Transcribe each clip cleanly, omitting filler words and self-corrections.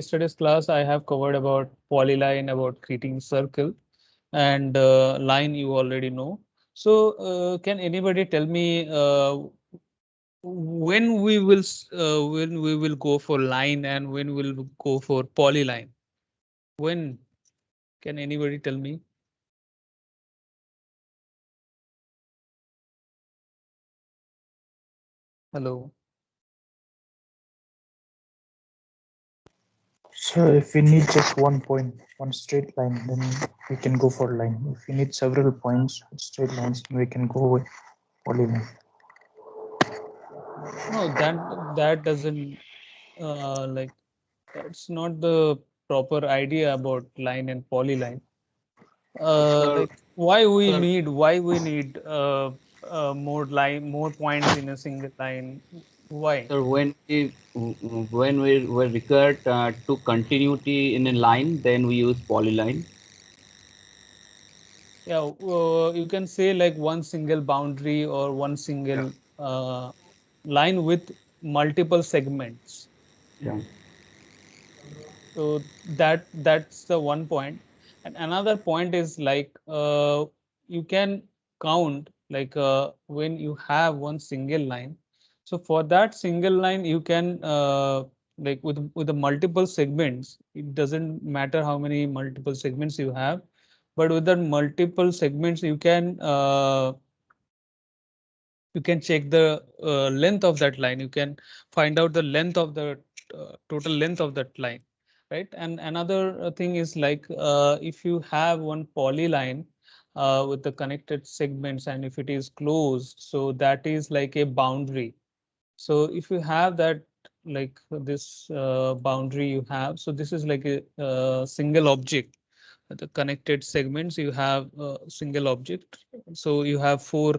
yesterday's class, I have covered about polyline, about creating circle, and line you already know. So, can anybody tell me when we will go for line and when we'll go for polyline? When can anybody tell me? Hello. So if we need just one point, one straight line, then we can go for line. If we need several points, straight lines, we can go with polyline. No, that doesn't like that's not the proper idea about line and polyline. Sir, Like sir, why we need more points in a single line? Why? sir, when we were required to continuity in a line, then we use polyline. Yeah, you can say like one single boundary or one Yeah. single line with multiple segments. Yeah. So that's the one point. And another point is like you can count like when you have one single line. So for that single line, you can like with the multiple segments, it doesn't matter how many multiple segments you have, but with the multiple segments, you can check the length of that line. You can find out the length of the total length of that line, right? And another thing is like if you have one polyline with the connected segments and if it is closed, so that is like a boundary. So if you have that like this boundary you have, so this is like a single object. The connected segments you have a single object. So you have four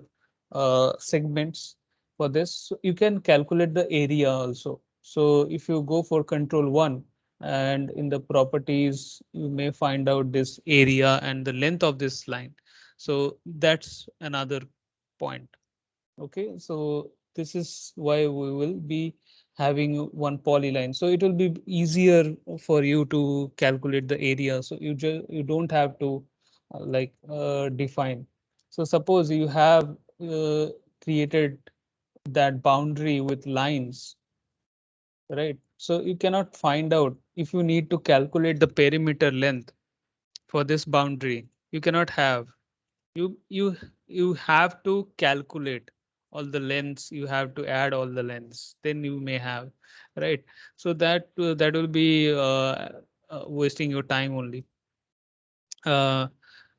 segments for this. So you can calculate the area also. So if you go for control one and in the properties, you may find out this area and the length of this line. So that's another point. Okay, so this is why we will be having one polyline. So it will be easier for you to calculate the area. So you don't have to define. So suppose you have created that boundary with lines, right? So you cannot find out if you need to calculate the perimeter length for this boundary. You cannot have you you you have to calculate all the lengths. You have to add all the lengths, then you may have, right? So that will be wasting your time only. uh,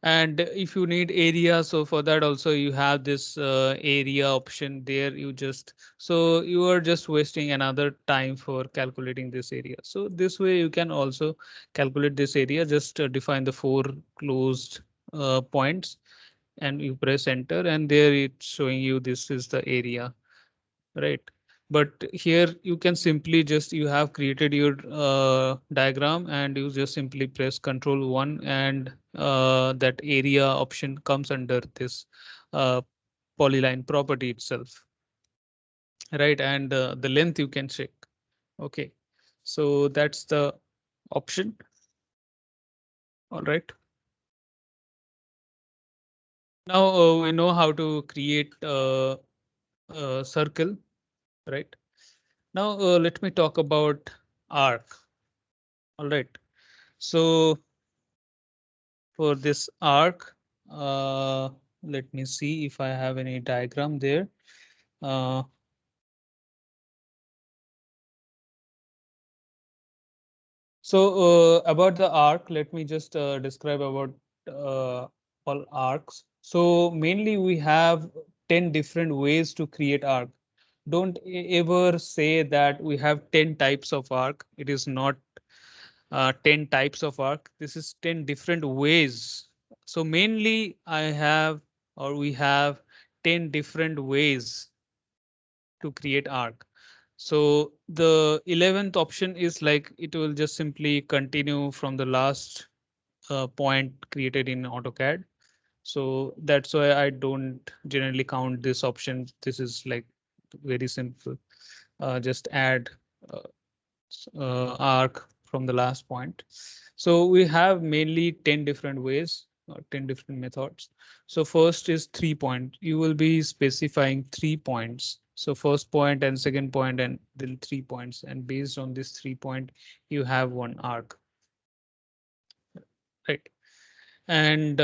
and if you need area, so for that also you have this area option there. So you are just wasting another time for calculating this area. So this way you can also calculate this area. Just define the four closed points and you press enter, and there it's showing you this is the area, right? But here you can simply just you have created your diagram and you just simply press control 1 and that area option comes under this uh, polyline property itself, right? And the length you can check. Okay, so that's the option. All right, now we know how to create a circle, right? Now let me talk about arc. All right. So for this arc, let me see if I have any diagram there. Uh, so about the arc, let me just describe about uh, all arcs. So mainly we have 10 different ways to create arc. Don't ever say that we have 10 types of arc. It is not 10 types of arc. This is 10 different ways. So mainly I have or we have 10 different ways to create arc. So the 11th option is like it will just simply continue from the last point created in AutoCAD. So that's why I don't generally count this option. This is like very simple. Just add uh, arc from the last point. So we have mainly 10 different ways or 10 different methods. So first is 3 point. You will be specifying 3 points. So first point and second point and then 3 points. And based on this 3 point, you have one arc. Right. And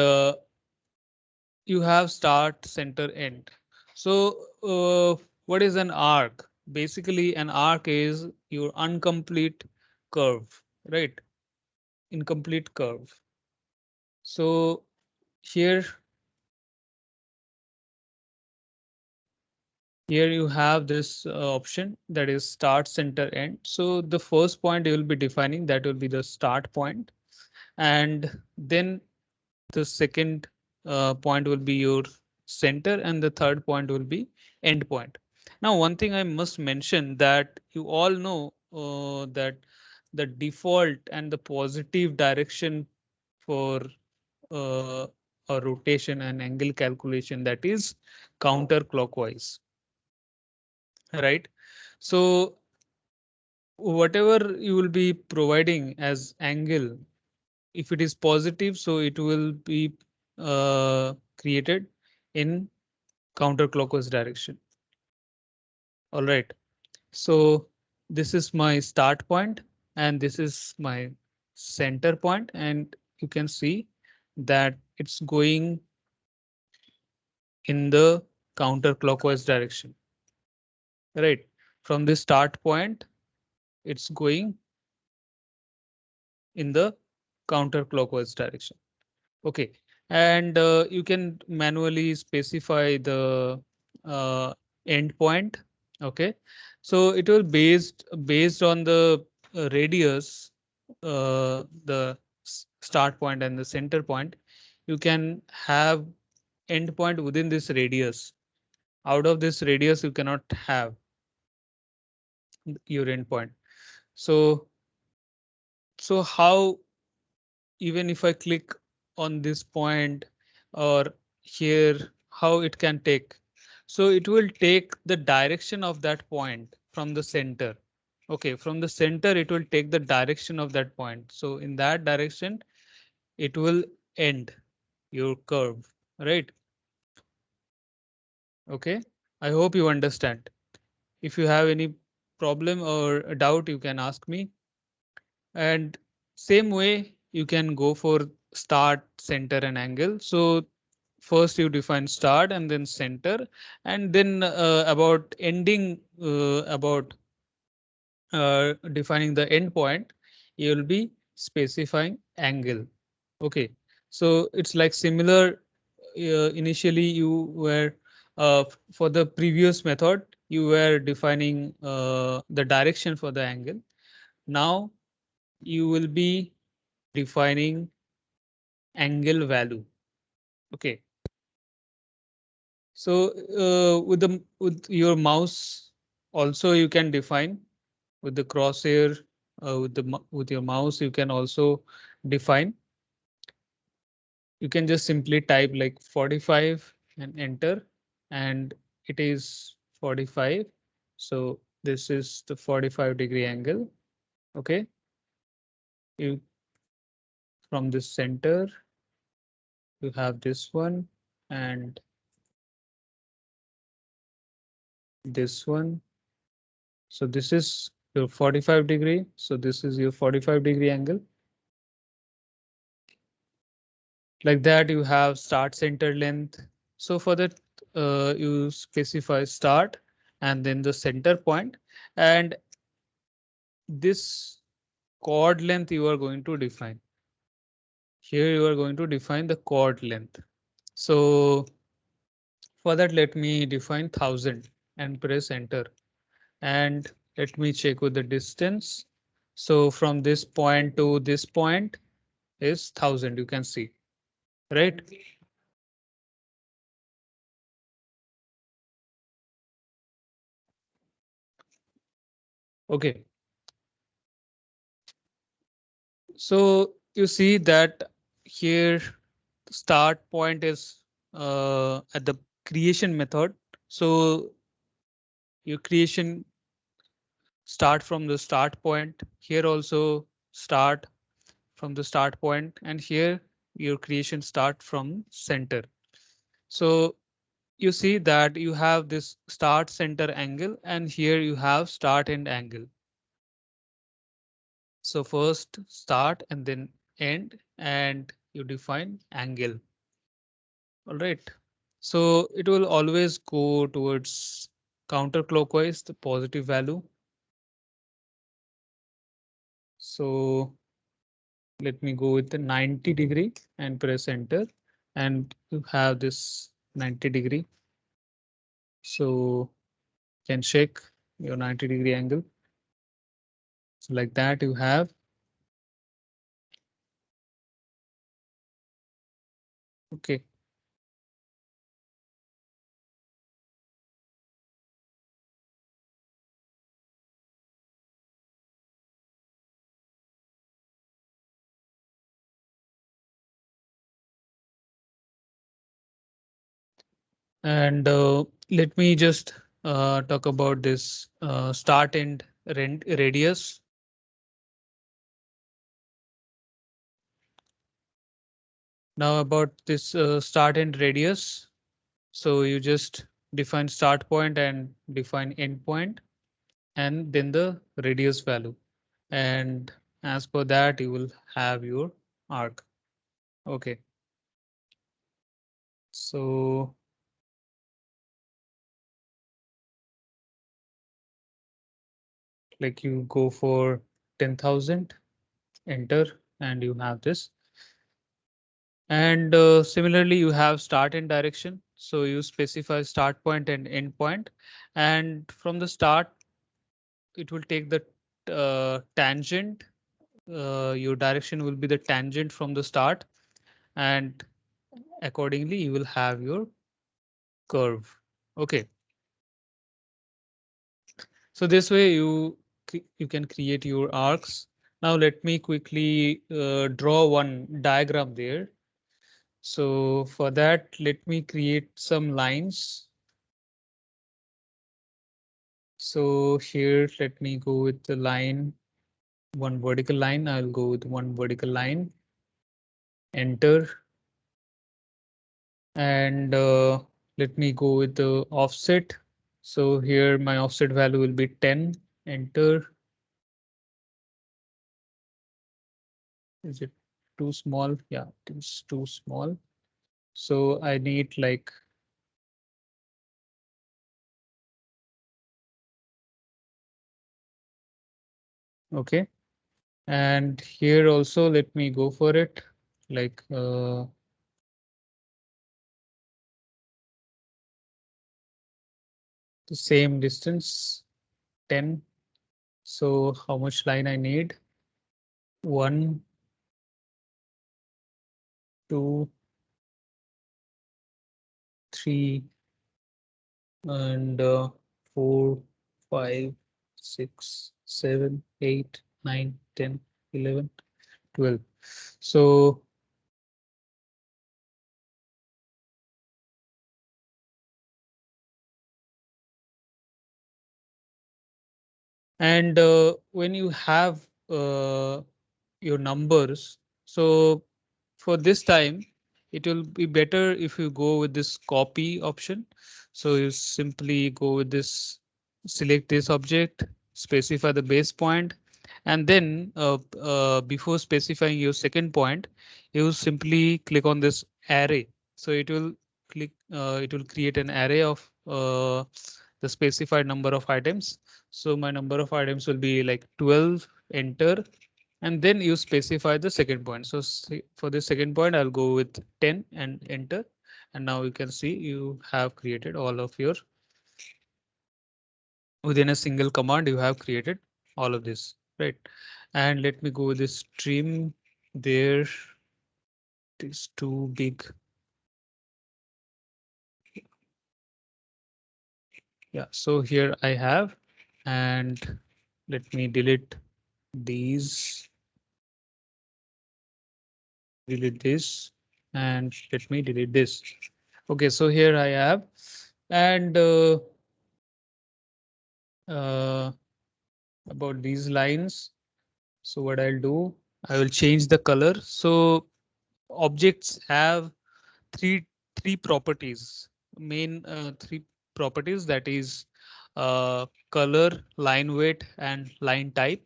you have start, center, end. So what is an arc? Basically, an arc is your incomplete curve, right? Incomplete curve. So here, here you have this option that is start, center, end. So the first point you will be defining that will be the start point, and then the second point will be your center and the third point will be end point. Now, one thing I must mention that you all know that the default and the positive direction for uh, a rotation and angle calculation that is counterclockwise, right? So whatever you will be providing as angle, if it is positive, so it will be created in counterclockwise direction. All right. So this is my start point and this is my center point, and you can see that it's going in the counterclockwise direction. Right. From the start point, it's going in the counterclockwise direction. Okay, and you can manually specify the uh, endpoint. Okay, so it will based on the radius, the start point and the center point. You can have endpoint within this radius. Out of this radius, you cannot have your endpoint. So, so how even if I click on this point or here, how it can take. So it will take the direction of that point from the center. Okay, from the center, it will take the direction of that point. So in that direction, it will end your curve, right? Okay, I hope you understand. If you have any problem or a doubt, you can ask me. And same way, you can go for start, center, and angle. So first you define start and then center, and then about ending, about defining the endpoint, you will be specifying angle. Okay, so it's like similar. Initially, you were for the previous method, you were defining the direction for the angle. Now you will be defining angle value. Okay, so with your mouse also you can define with the crosshair, with your mouse you can also define. You can just simply type like 45 and enter, and it is 45. So this is the 45-degree angle. Okay, you from this center you have this one and this one. So this is your 45-degree. So this is your 45-degree angle. Like that, you have start, center, length. So for that, you specify start and then the center point, and this chord length you are going to define. Here you are going to define the chord length. So for that, let me define 1000 and press enter. And let me check with the distance. So from this point to this point is 1000, you can see, right? Okay, so you see that here start point is at the creation method. So your creation start from the start point. Here also start from the start point, and here your creation start from center. So you see that you have this start center angle, and here you have start end angle. So first start and then end, and you define angle. All right. So it will always go towards counterclockwise, the positive value. So let me go with the 90° and press enter, and you have this 90°. So you can check your 90° angle. So like that you have. Okay. And let me just talk about this start and radius. Now about this start and radius. So you just define start point and define end point, and then the radius value. And as per that, you will have your arc. Okay. So like you go for 10,000, enter, and you have this. And similarly, you have start and direction. So you specify start point and end point. And from the start, it will take the tangent. Your direction will be the tangent from the start, and accordingly, you will have your curve. Okay. So this way you can create your arcs. Now let me quickly draw one diagram there. So for that, let me create some lines. So here, let me go with the line, one vertical line. I'll go with one vertical line, enter. And let me go with the offset. So here my offset value will be 10, enter. Is it too small? Yeah, it is too small. So I need like, okay. And here also, let me go for it. Like the same distance, 10. So how much line I need? 1, 2, 3, and 4, 5, 6, 7, 8, 9, 10, 11, 12. So and when you have your numbers, so for this time, it will be better if you go with this copy option. So you simply go with this, select this object, specify the base point, and then before specifying your second point, you simply click on this array. So it will create an array of the specified number of items. So my number of items will be like 12, enter, and then you specify the second point. So for the second point, I'll go with 10 and enter. And now you can see you have created all of your, within a single command, you have created all of this, right? And let me go with this stream there. It is too big. Yeah, so here I have, and let me delete these, delete this, and let me delete this. Okay, so here I have, and uh, about these lines. So what I'll do, I will change the color. So objects have three three properties, main three properties, that is color, line weight, and line type.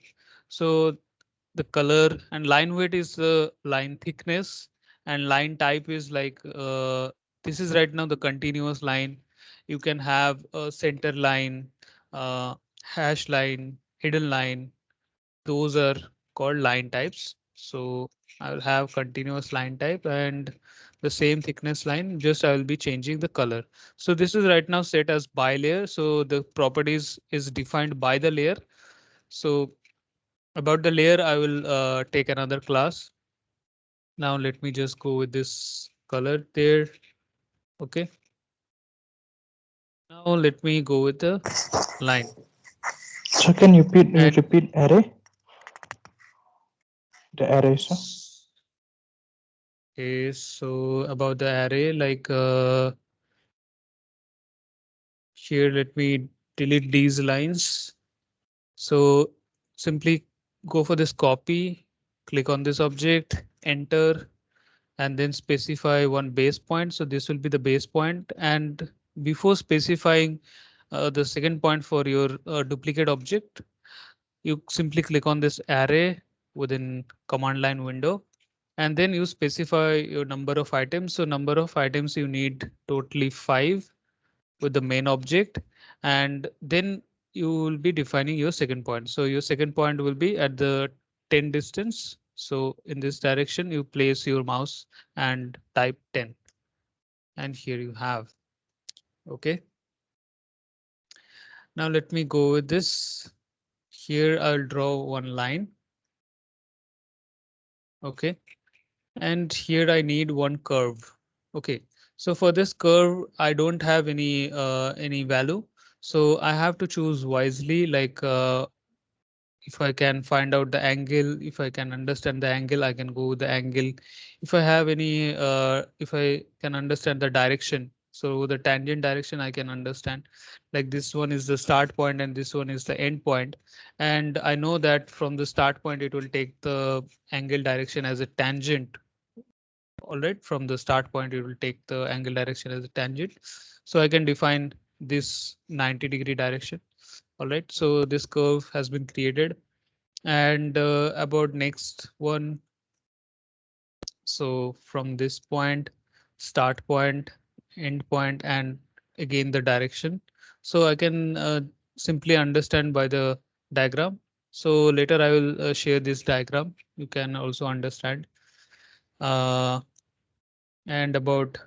So the color and line weight is the line thickness, and line type is like this is right now the continuous line. You can have a center line, hash line, hidden line. Those are called line types. So I will have continuous line type and the same thickness line, just I will be changing the color. So this is right now set as by layer. So the properties is defined by the layer. So about the layer, I will take another class. Now let me just go with this color there. Okay. Now let me go with the line. So can you And repeat array? The array, sir. okay, so about the array, like here, let me delete these lines. So simply go for this copy, click on this object, enter, and then specify one base point. So this will be the base point. And before specifying the second point for your duplicate object, you simply click on this array within command line window, and then you specify your number of items. So number of items you need totally 5 with the main object, and then you will be defining your second point. So your second point will be at the 10 distance. So in this direction, you place your mouse and type 10. And here you have. OK. Now let me go with this. Here I'll draw one line. OK. And here I need one curve. OK. So for this curve, I don't have any value. So I have to choose wisely, like if I can find out the angle, if I can understand the angle, I can go with the angle. If I have any, if I can understand the direction, so the tangent direction I can understand. Like this one is the start point and this one is the end point. And I know that from the start point, it will take the angle direction as a tangent. All right, from the start point, it will take the angle direction as a tangent. So I can define this 90-degree direction. All right, so this curve has been created. And about next one, so from this point, start point, end point, and again the direction. So I can simply understand by the diagram. So later I will share this diagram. You can also understand. Uh, and about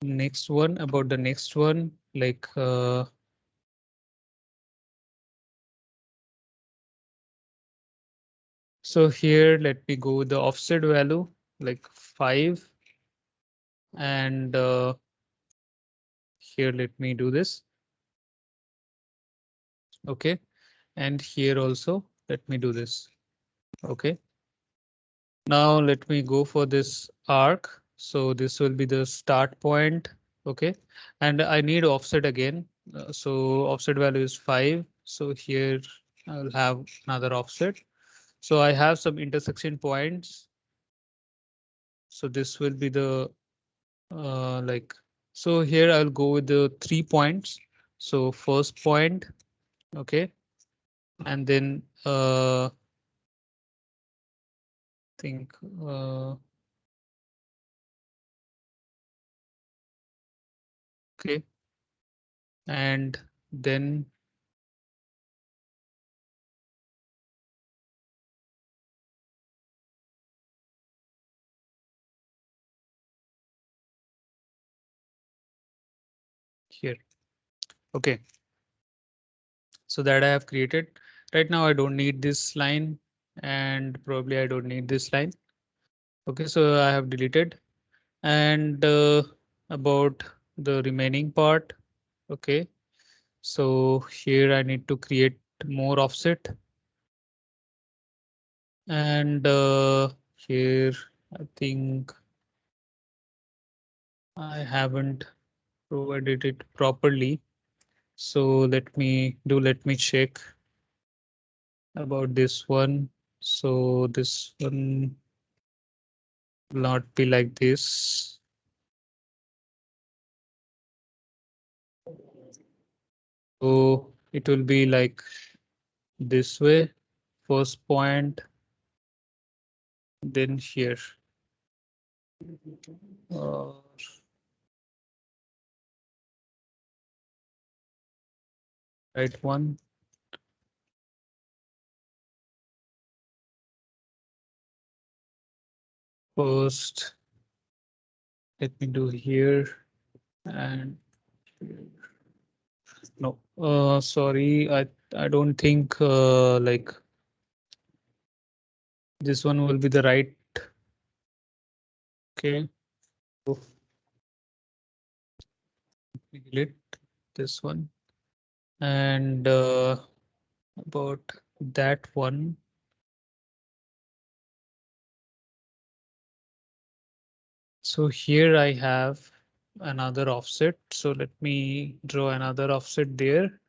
next one, about the next one, like so here, let me go with the offset value like 5. And here, let me do this. OK. And here also, let me do this. OK. Now let me go for this arc. So this will be the start point. OK. And I need offset again. So offset value is 5. So here I'll have another offset. So I have some intersection points. So this will be the like, so here I'll go with the 3 points. So first point. OK. And then think OK. And then here. OK. So that I have created. Right now I don't need this line, and probably I don't need this line. OK, so I have deleted. And about the remaining part. OK, so here I need to create more offset. And here I think I haven't provided it properly. So let me check about this one. So this one will not be like this. So it will be like this way. First point, then here. Uh, right one. First, let me do here and no. Sorry, I don't think like this one will be the right. Okay, so we delete this one and about that one. So here I have another offset. So let me draw another offset there.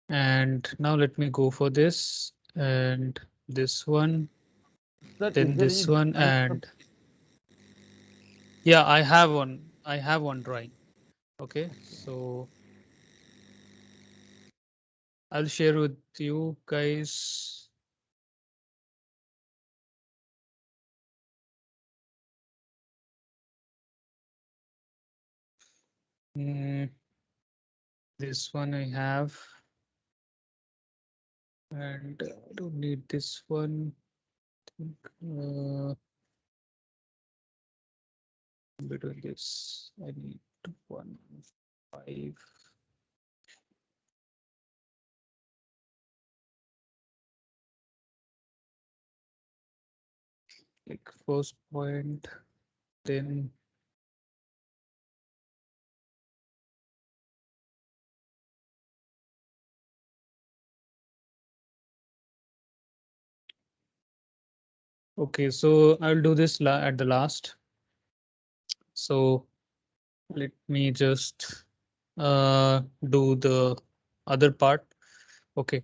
And now let me go for this and this one, Sir, is then there this any one, difference? and yeah, I have one. I have one drawing. Okay, so I'll share with you guys. Mm, this one I have, and I don't need this one. Between this, I need 1, 5. Like first point, then okay. So I'll do this at the last. So let me just do the other part. Okay.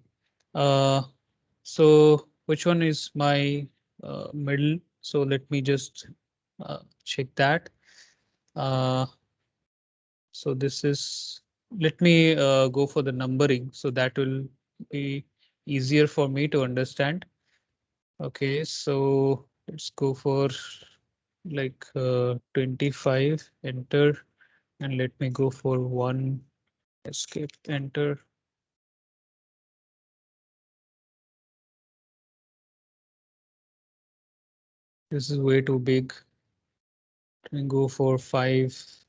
Uh, so which one is my middle? So let me just check that. Uh, so this is, let me go for the numbering. So that will be easier for me to understand. Okay, so let's go for like 25, enter, and let me go for one, escape, enter. This is way too big. Let me go for 5.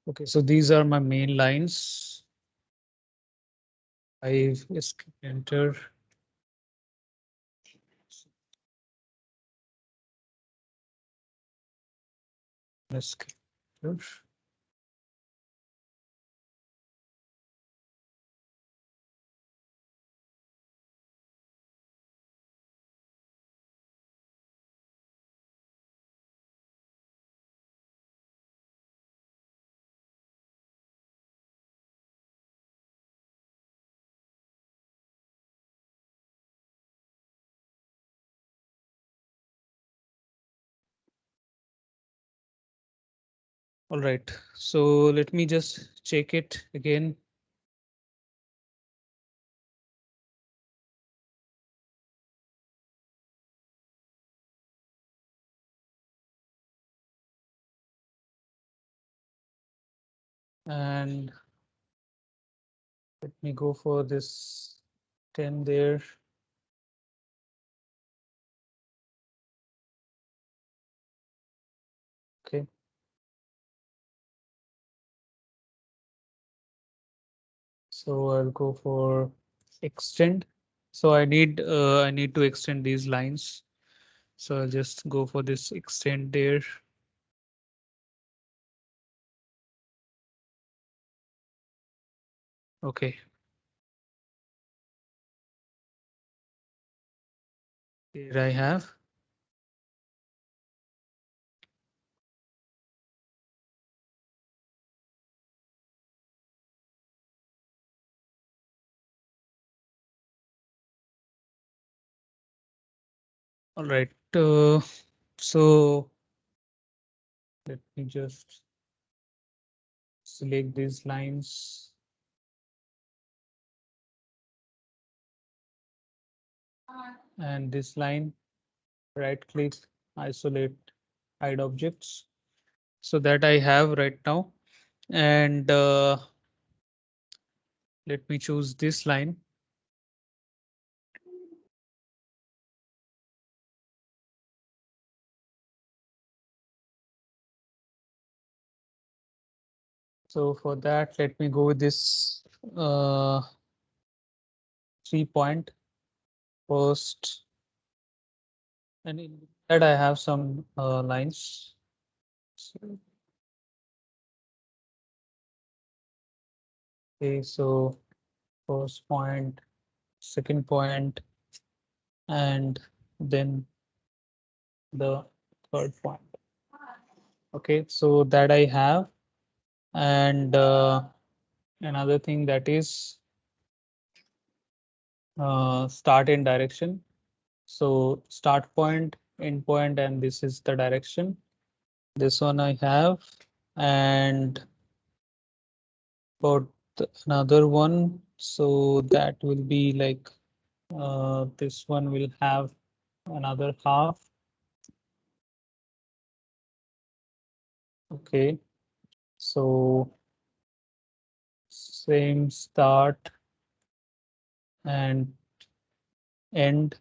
Okay, so these are my main lines. 5, escape, enter. Escape, enter. All right, so let me just check it again. And let me go for this 10 there. Okay. So I'll go for extend. So I need to extend these lines. So I'll just go for this extend there. Okay. Here I have. All right. So let me just select these lines. And this line, right click, isolate, hide objects. So that I have right now. And let me choose this line. So for that, let me go with this 3 point first. And in that I have some lines. So, okay, so first point, second point, and then the third point. Okay, so that I have. And another thing that is start in direction. So start point, end point, and this is the direction. This one I have. And for another one, so that will be like this one will have another half. Okay, so same start and end.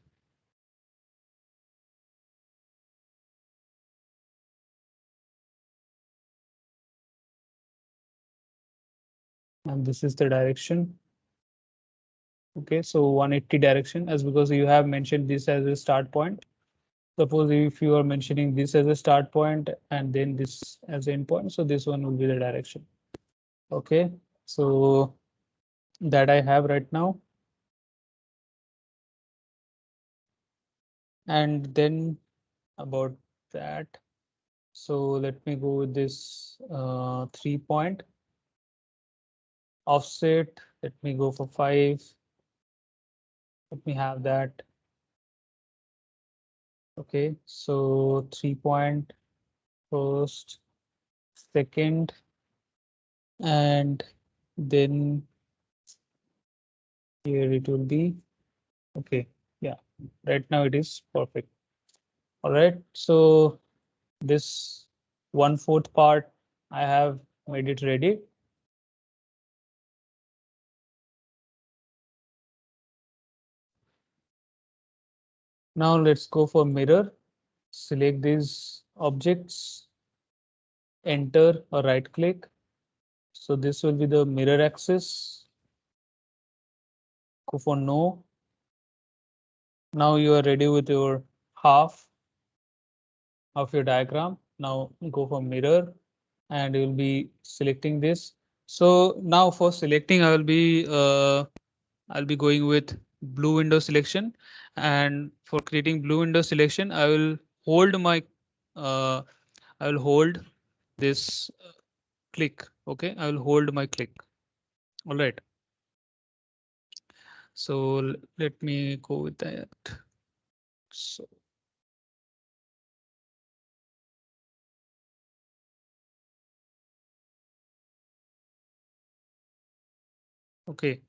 And this is the direction. Okay, so 180 direction, as because you have mentioned this as a start point. Suppose if you are mentioning this as a start point and then this as end point, so this one will be the direction. Okay, so that I have right now. And then about that, so let me go with this 3 point offset. Let me go for 5. Let me have that. Okay, so 3 point first, second, and then here it will be. Okay, yeah, right now it is perfect. All right, so this 1/4 part I have made it ready. Now let's go for mirror. Select these objects, enter or right click. So this will be the mirror axis. Go for no. Now you are ready with your half of your diagram. Now go for mirror and you will be selecting this. So now for selecting, I'll be going with blue window selection. And for creating blue window selection, hold my uh, I will hold this click. Okay, I will hold my click. All right. So let me go with that. So Okay.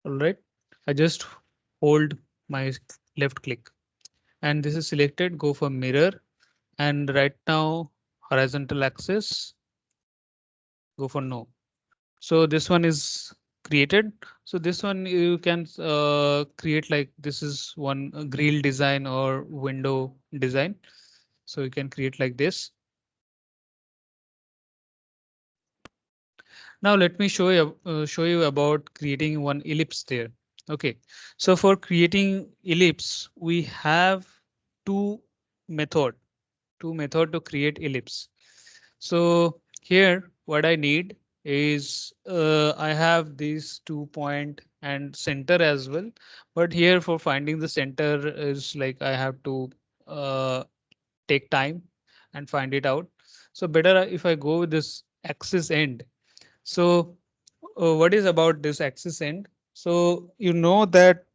All right. I just hold my left click and this is selected. Go for mirror and right now horizontal axis. Go for no. So this one is created. So this one you can create like this is one grill design or window design. So you can create like this. Now let me show you about creating one ellipse there. Okay, so for creating ellipse, we have two method, to create ellipse. So here what I need is I have these 2 point and center as well. But here for finding the center is like I have to uh, take time and find it out. So better if I go with this axis end. So what is about this axis end? So you know that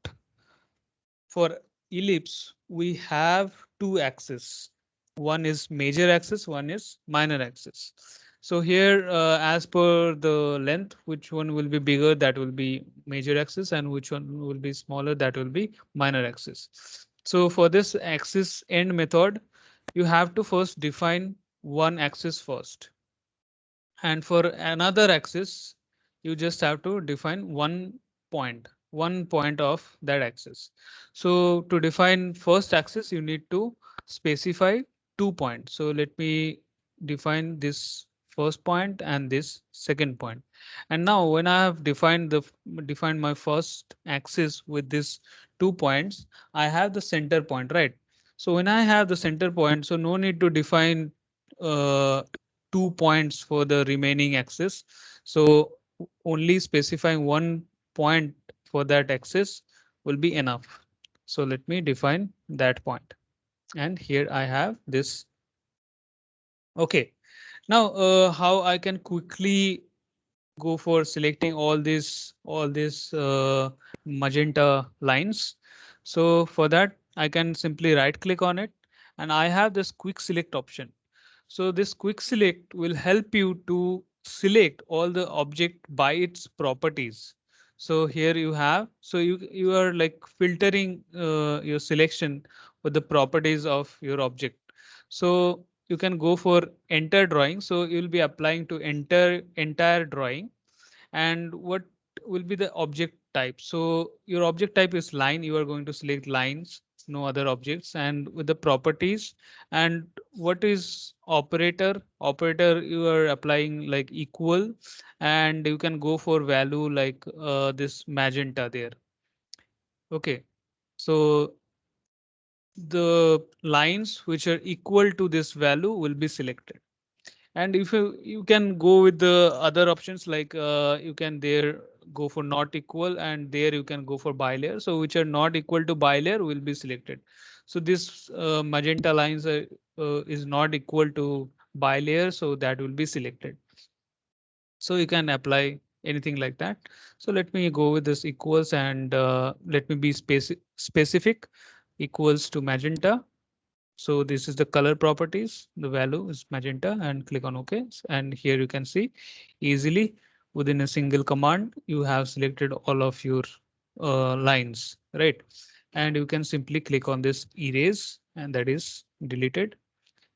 for ellipse, we have two axes. One is major axis, one is minor axis. So here, as per the length, which one will be bigger, that will be major axis, and which one will be smaller, that will be minor axis. So for this axis end method, you have to first define one axis first. And for another axis, you just have to define one point of that axis. So to define first axis, you need to specify 2 points. So let me define this first point and this second point. And now when I have defined my first axis with this 2 points, I have the center point, right? So when I have the center point, so no need to define uh, 2 points for the remaining axis. So only specifying one point for that axis will be enough. So let me define that point. And here I have this. Okay. Now how I can quickly go for selecting all these magenta lines. So for that, I can simply right click on it and I have this quick select option. So this quick select will help you to select all the object by its properties. So here you have, so you are like filtering your selection with the properties of your object. So you can go for enter drawing. So you'll be applying to enter entire drawing. And what will be the object type? So your object type is line. You are going to select lines, no other objects. And with the properties, and what is operator, you are applying like equal, and you can go for value like this magenta there. Okay, so the lines which are equal to this value will be selected. And if you can go with the other options like you can there go for not equal, and there you can go for bilayer. So which are not equal to bilayer will be selected. So this magenta lines is not equal to bilayer, so that will be selected. So you can apply anything like that. So let me go with this equals, and let me be specific. Equals to magenta. So this is the color properties. The value is magenta and click on OK. And here you can see easily within a single command, you have selected all of your lines, right? And you can simply click on this erase and that is deleted.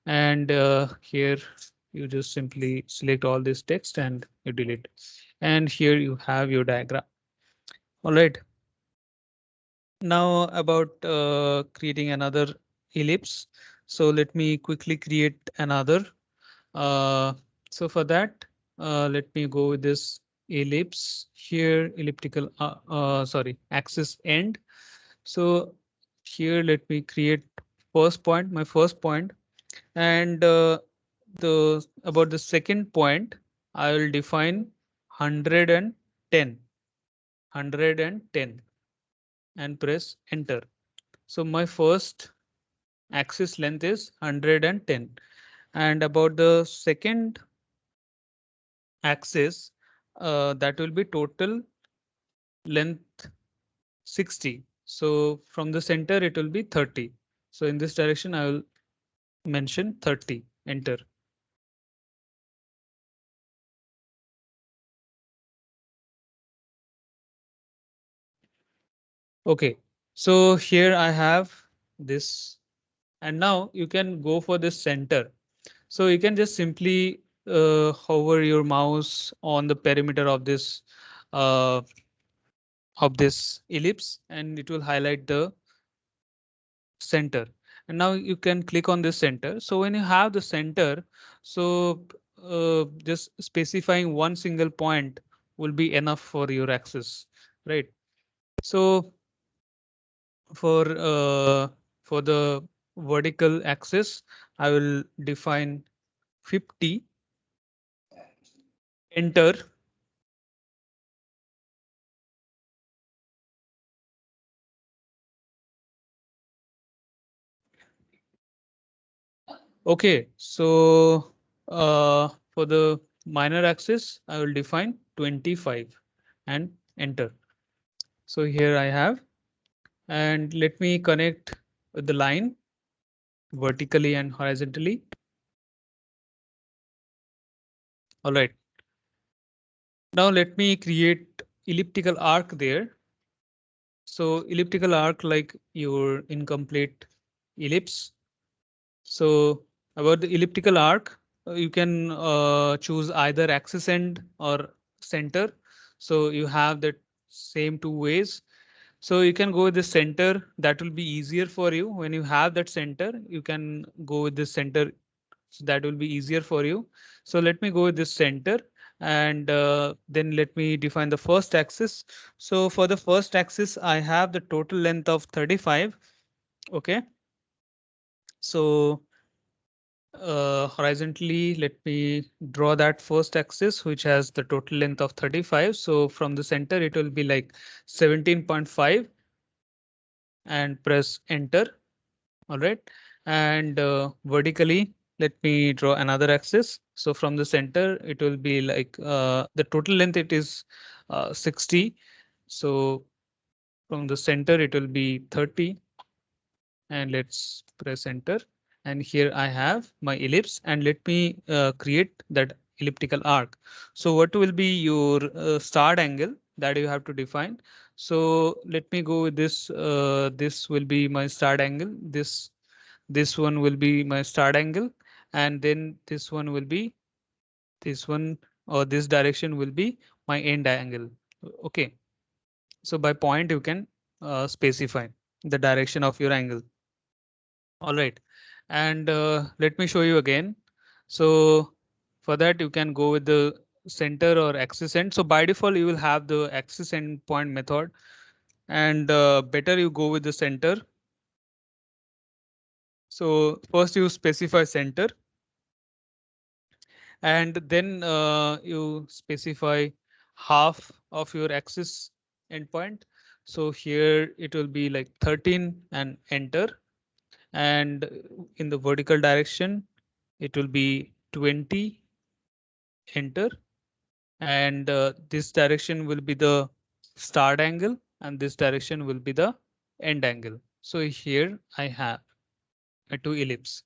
And here you just simply select all this text and you delete. And here you have your diagram. All right. Now about creating another ellipse. So let me quickly create another. Uh, so for that, let me go with this ellipse here, elliptical, sorry, axis end. So here, let me create first point, my first point, and the about the second point, I will define 110, 110 and press enter. So my first axis length is 110. And about the second axis, that will be total length 60. So from the center, it will be 30. So in this direction, I will mention 30, enter. Okay, so here I have this, and now you can go for this center. So you can just simply hover your mouse on the perimeter uh, of this ellipse, and it will highlight the center. And now you can click on this center. So when you have the center, so just specifying one single point will be enough for your axis, right? So for the vertical axis, I will define 50, enter. Okay, so for the minor axis, I will define 25 and enter. So here I have, and let me connect with the line vertically and horizontally. All right. Now let me create elliptical arc there. So elliptical arc like your incomplete ellipse. So about the elliptical arc, you can choose either axis end or center. So you have that same two ways. So you can go with the center. That will be easier for you. When you have that center, you can go with the center. So that will be easier for you. So let me go with this center, and then let me define the first axis. So for the first axis, I have the total length of 35. Okay. So horizontally, let me draw that first axis, which has the total length of 35. So from the center, it will be like 17.5, and press enter. All right. And vertically, let me draw another axis. So from the center, it will be like the total length, it is 60. So from the center, it will be 30, and let's press enter. And here I have my ellipse, and let me create that elliptical arc. So what will be your start angle that you have to define? So let me go with this. This will be my start angle. This one will be my start angle, and then this one will be this one, or this direction will be my end angle. Okay. So by point, you can specify the direction of your angle. All right. And let me show you again. So for that, you can go with the center or axis end. So by default, you will have the axis end point method, and better you go with the center. So first you specify center, and then you specify half of your axis endpoint. So here it will be like 13 and enter, and in the vertical direction it will be 20, enter, and this direction will be the start angle, and this direction will be the end angle. So here I have to ellipse,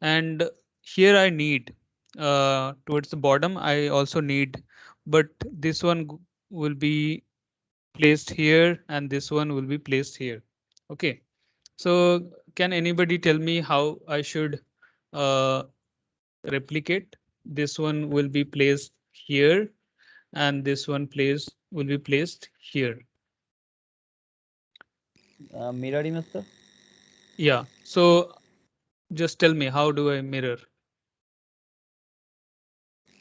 and here I need towards the bottom I also need, but this one will be placed here, and this one will be placed here. Okay, so can anybody tell me how I should uh, replicate? This one will be placed here, and this one place will be placed here. Mirror image, sir. Yeah, so just tell me, how do I mirror?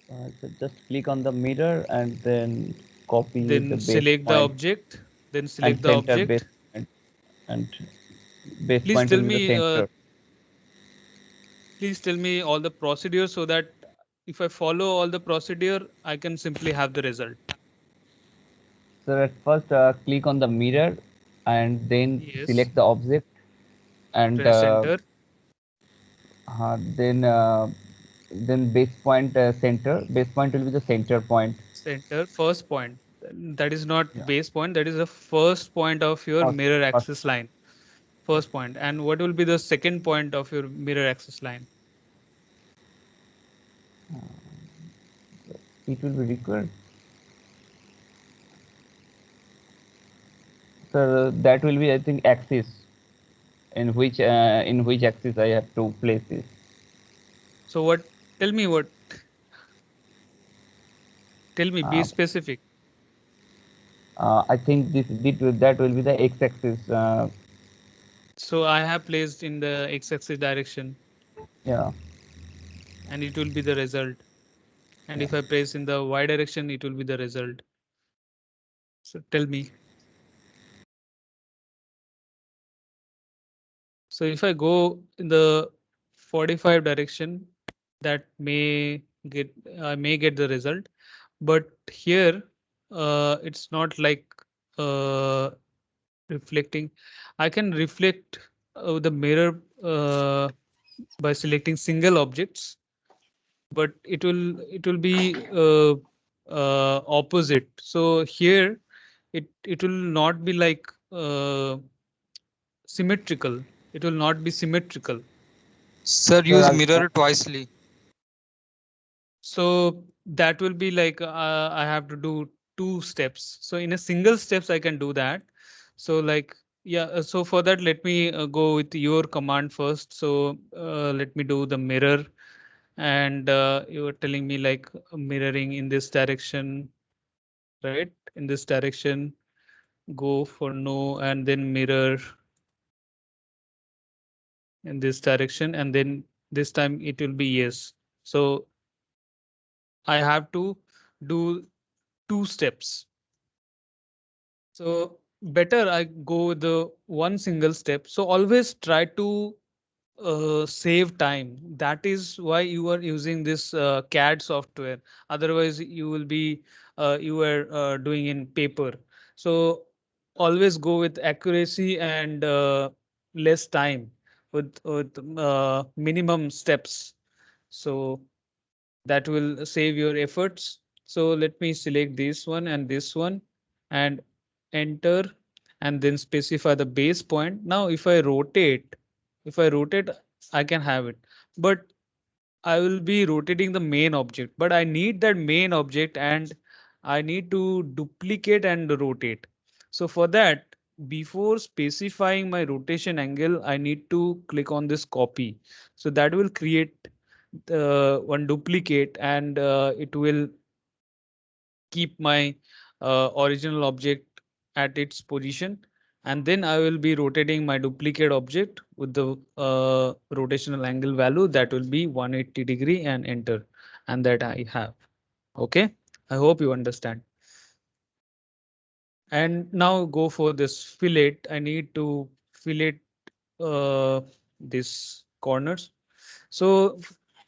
So just click on the mirror and then copy the Then base select the point object, then and select the center base object. point, and base Please point tell will be the me, center. please tell me all the procedures so that if I follow all the procedure, I can simply have the result. So at first click on the mirror and then Yes, select the object, and press enter, then base point center. Base point will be the center point. center, first point. That is not Yeah. base point, that is the first point of your First, mirror first, axis line. yes. First point. And what will be the second point of your mirror axis line? It will be required. So that will be, I think, axis in which axis I have to place this. So what? Tell me what. Tell me. Be Uh, specific. I think that will be the x-axis. So I have placed in the x-axis direction, Yeah, and it will be the result. And yeah. if I place in the y direction, it will be the result. So tell me. So if I go in the 45 direction, that may get the result. But here, it's not like uh, reflecting. I can reflect the mirror by selecting single objects, but it will be opposite. So here it will not be like symmetrical. It will not be symmetrical. Sir, Sir, use mirror twicely. So that will be like I have to do two steps. So in a single steps, I can do that. So like, yeah, so for that, let me go with your command first. So let me do the mirror, and you were telling me like mirroring in this direction, right? In this direction, go for no, and then mirror in this direction, and then this time it will be yes. So I have to do two steps. So better I go the one single step. So always try to save time. That is why you are using this CAD software. Otherwise, you will be you are doing in paper. So always go with accuracy and less time with minimum steps. So that will save your efforts. So let me select this one and enter, and then specify the base point. Now if I rotate, I can have it, but I will be rotating the main object, but I need that main object and I need to duplicate and rotate. So for that, before specifying my rotation angle, I need to click on this copy. So that will create one duplicate, and it will keep my original object at its position, and then I will be rotating my duplicate object with the rotational angle value that will be 180 degree, and enter, and that I have. Okay, I hope you understand. And now go for this fillet. I need to fillet uh, these corners. So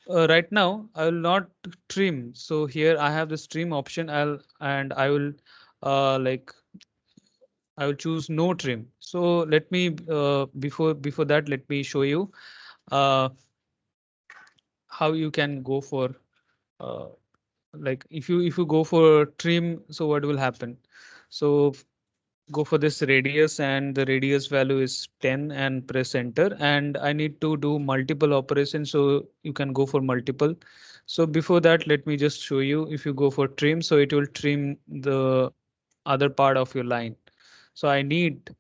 right now I will not trim. So here I have this trim option. I will like I will choose no trim. So let me before that, let me show you uh, how you can go for uh, like if you go for trim. So what will happen? So go for this radius, and the radius value is 10, and press enter, and I need to do multiple operations, so you can go for multiple. So before that, let me just show you. If you go for trim, so it will trim the other part of your line. So I need,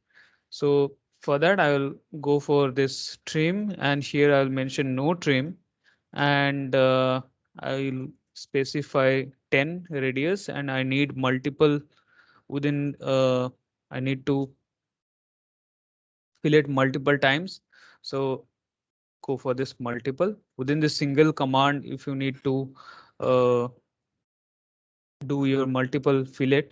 so for that I will go for this trim, and here I'll mention no trim, and I'll specify 10 radius, and I need multiple within I need to fill it multiple times. So go for this multiple within the single command. If you need to uh, do your multiple fillet,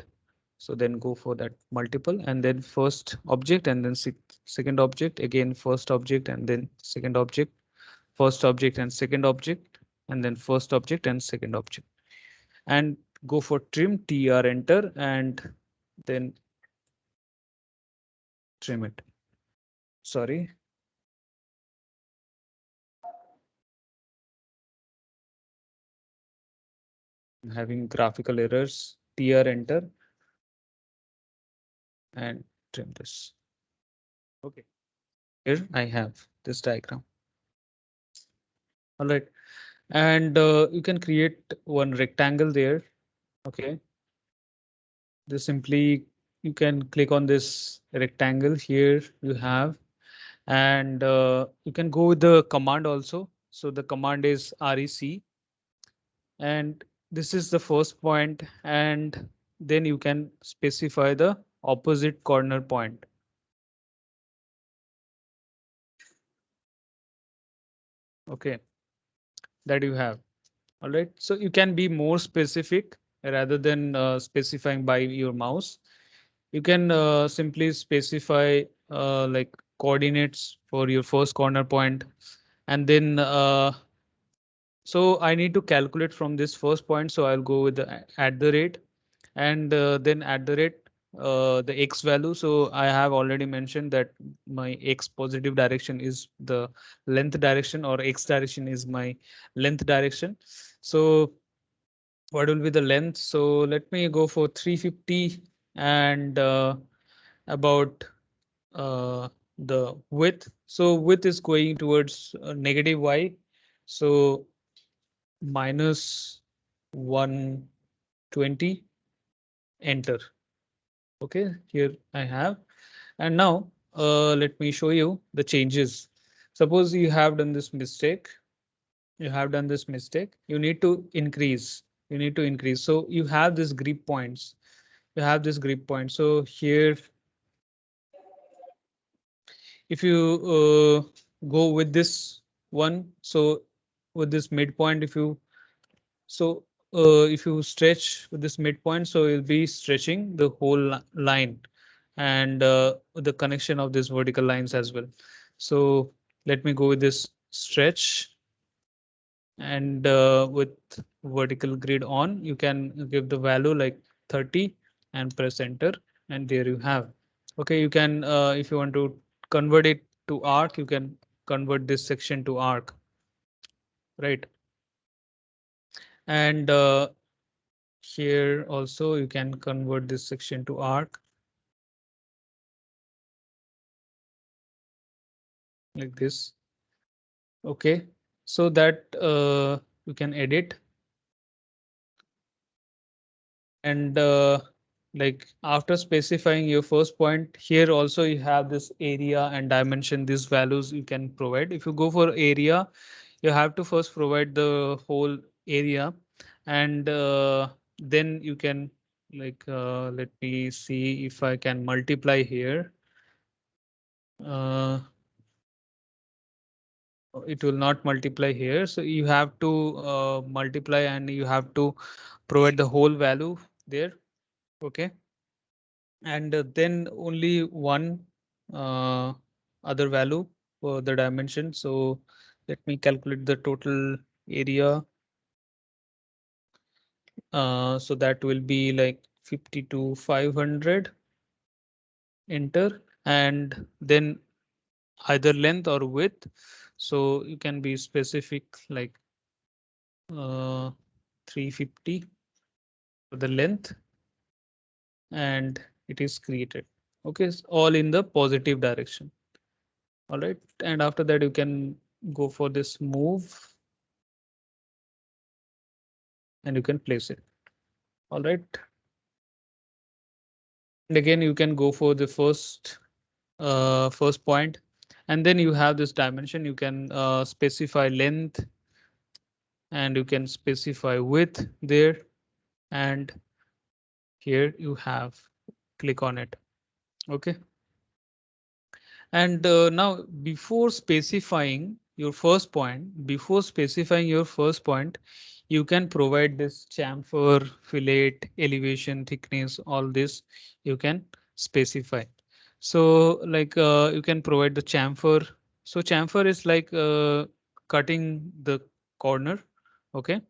so then go for that multiple, and then first object, and then second object, again first object, and then second object, first object and second object, and then first object and second object, and go for trim, tr, enter, and then trim it. Sorry, I'm having graphical errors. Tr, enter, and trim this. Okay, here I have this diagram. All right, and you can create one rectangle there. Okay, just simply you can click on this rectangle here you have, and you can go with the command also. So the command is rec, and this is the first point, and then you can specify the opposite corner point. Okay, that you have. All right, so you can be more specific rather than specifying by your mouse. You can simply specify like coordinates for your first corner point, and then so I need to calculate from this first point. So I'll go with the at the rate, and then at the rate the x value. So I have already mentioned that my x positive direction is the length direction, or x direction is my length direction. So what will be the length? So let me go for 350, and about the width. So width is going towards negative y. So minus 120, enter. Okay, here I have. And now let me show you the changes. Suppose you have done this mistake. You have done this mistake. You need to increase. You need to increase. So you have this grip points. You have this grip point. So here, if you go with this one, so with this midpoint, so if you stretch with this midpoint, so you'll be stretching the whole line, and the connection of these vertical lines as well. So let me go with this stretch, and with vertical grid on, you can give the value like 30 and press enter, and there you have. Okay, you can if you want to convert it to arc, you can convert this section to arc, right? And here also you can convert this section to arc like this. Okay, so that you can edit, and like after specifying your first point, here also you have this area and dimension. These values you can provide. If you go for area, you have to first provide the whole area, and then you can like let me see if I can multiply here. uh, it will not multiply here, so you have to multiply, and you have to provide the whole value there. Okay, and then only one uh, other value for the dimension. So let me calculate the total area. So that will be like 50 to 500, enter, and then either length or width. So you can be specific like 350 for the length, and it is created. Okay, all in the positive direction. All right, and after that you can go for this move, and you can place it. All right, and again you can go for the first point, and then you have this dimension. You can specify length, and you can specify width there, and here you have, click on it. Okay, and now before specifying your first point, you can provide this chamfer, fillet, elevation, thickness, all this you can specify. So like you can provide the chamfer. So chamfer is like cutting the corner. Okay,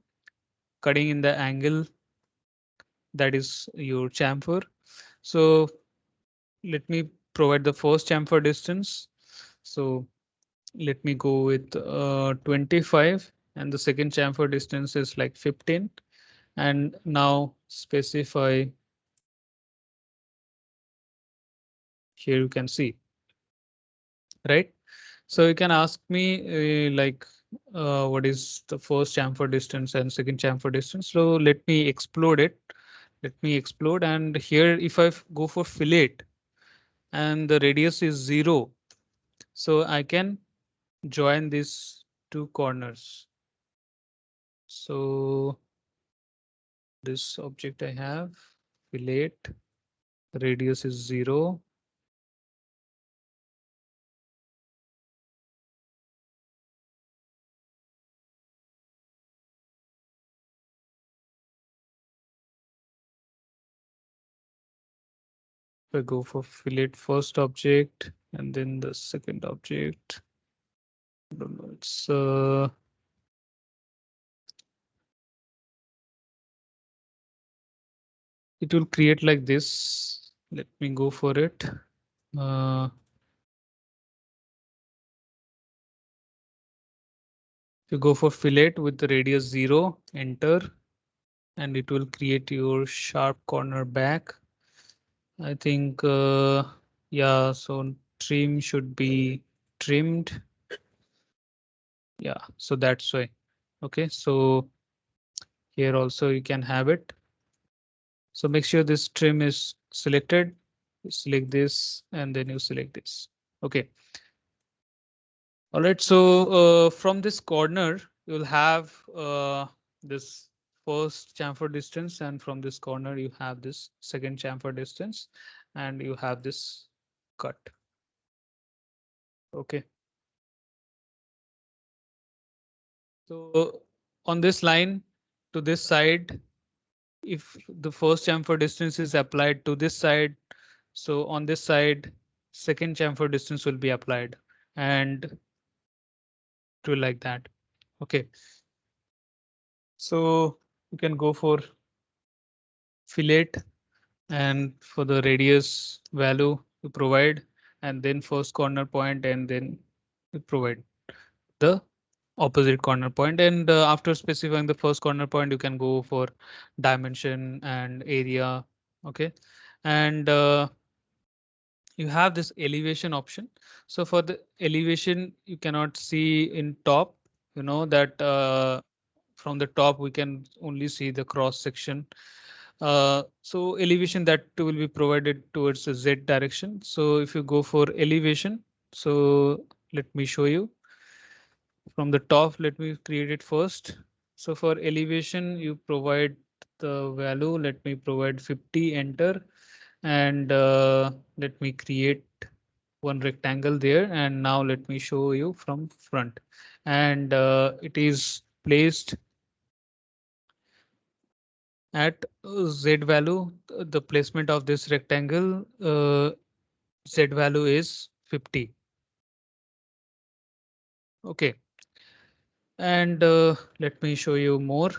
cutting in the angle, that is your chamfer. So let me provide the first chamfer distance. So let me go with 25, and the second chamfer distance is like 15, and now specify. Here you can see, right? So you can ask me like what is the first chamfer distance and second chamfer distance. So let me explode it. Let me explode, and here if I go for fillet and the radius is 0, so I can join these two corners. So this object I have fillet, radius is 0. If I go for fillet first object and then the second object, I don't know, it's it will create like this. Let me go for it. If you go for fillet with the radius 0, enter, and it will create your sharp corner back. I think, yeah, so trim should be trimmed. Yeah, so that's why. Okay, so here also you can have it. So make sure this trim is selected. You select this and then you select this. Okay. All right. So from this corner, you'll have this first chamfer distance, and from this corner, you have this second chamfer distance, and you have this cut. Okay. So on this line to this side, if the first chamfer distance is applied to this side, so on this side, second chamfer distance will be applied, and to like that. Okay. So you can go for fillet, and for the radius value you provide, and then first corner point, and then you provide the opposite corner point. And after specifying the first corner point, you can go for dimension and area. Okay. And you have this elevation option. So for the elevation, you cannot see in top, you know that from the top we can only see the cross section. So elevation that will be provided towards the Z direction. So if you go for elevation, so let me show you from the top. Let me create it first. So for elevation, you provide the value. Let me provide 50, enter, and let me create one rectangle there. And now let me show you from front, and it is placed at Z value. The placement of this rectangle, Z value is 50. Okay. And let me show you more.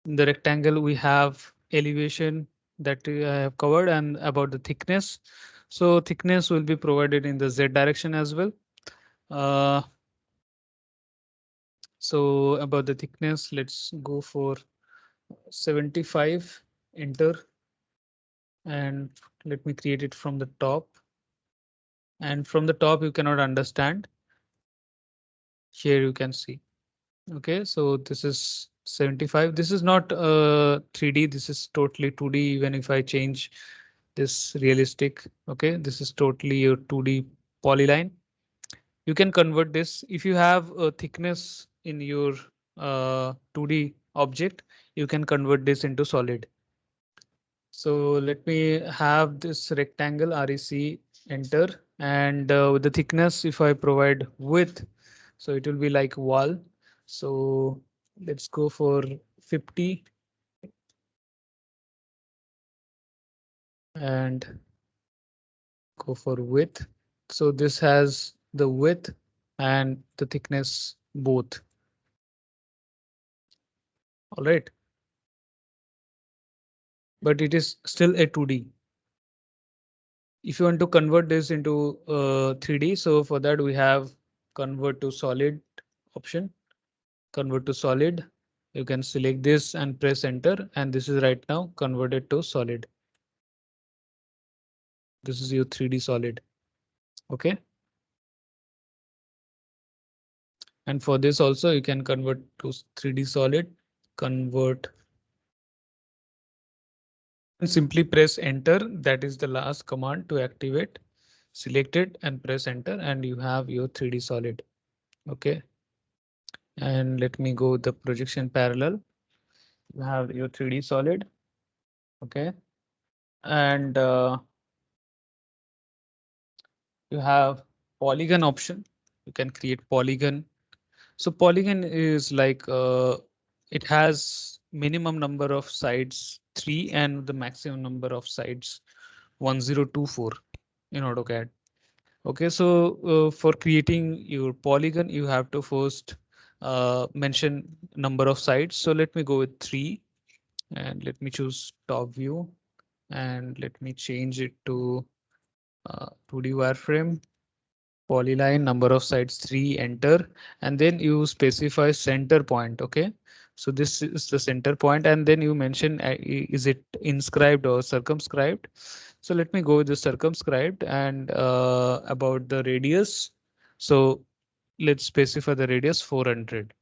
In the rectangle, we have elevation that I have covered, and about the thickness. So thickness will be provided in the Z direction as well. Uh, so about the thickness, let's go for 75, enter, and let me create it from the top. And from the top, you cannot understand. Here you can see. Okay, so this is 75. This is not 3D. This is totally 2D. Even if I change this realistic, okay, this is totally a 2D polyline. You can convert this if you have a thickness in your 2D object. You can convert this into solid. So let me have this rectangle REC, enter, and with the thickness, if I provide width, so it will be like wall. So let's go for 50 and go for width. So this has the width and the thickness both. All right. But it is still a 2D. If you want to convert this into 3D, so for that we have convert to solid option. Convert to solid. You can select this and press enter, and this is right now converted to solid. This is your 3D solid. Okay. And for this also you can convert to 3D solid, convert And simply press enter. That is the last command to activate. Select it and press enter and you have your 3D solid. Okay. And let me go the projection parallel. You have your 3D solid. Okay. And you have polygon option. You can create polygon. So polygon is like it has minimum number of sides 3 and the maximum number of sides 1024 in AutoCAD. Okay, so for creating your polygon, you have to first mention number of sides. So let me go with 3 and let me choose top view and let me change it to 2D wireframe. Polyline, number of sides 3, enter, and then you specify center point. Okay, so this is the center point, and then you mention is it inscribed or circumscribed. So let me go with the circumscribed and about the radius. So let's specify the radius 400.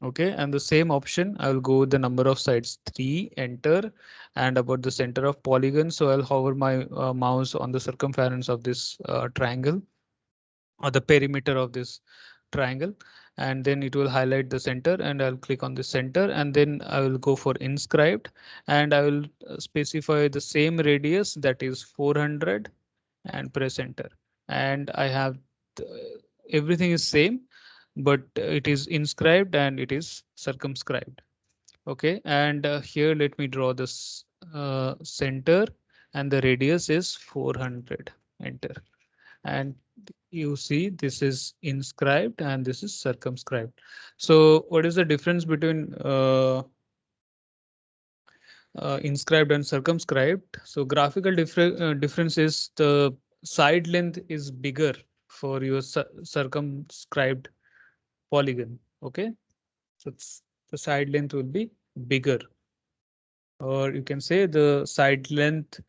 Okay, and the same option, I will go with the number of sides 3, enter, and about the center of polygon. So I'll hover my mouse on the circumference of this triangle or the perimeter of this triangle, and then it will highlight the center and I'll click on the center and then I will go for inscribed and I will specify the same radius, that is 400, and press enter. And I have everything is same, but it is inscribed and it is circumscribed. Okay, and here let me draw this center and the radius is 400, enter. And you see this is inscribed and this is circumscribed. So what is the difference between inscribed and circumscribed? So graphical difference is the side length is bigger for your circumscribed polygon. Okay, so the side length will be bigger, or you can say the side length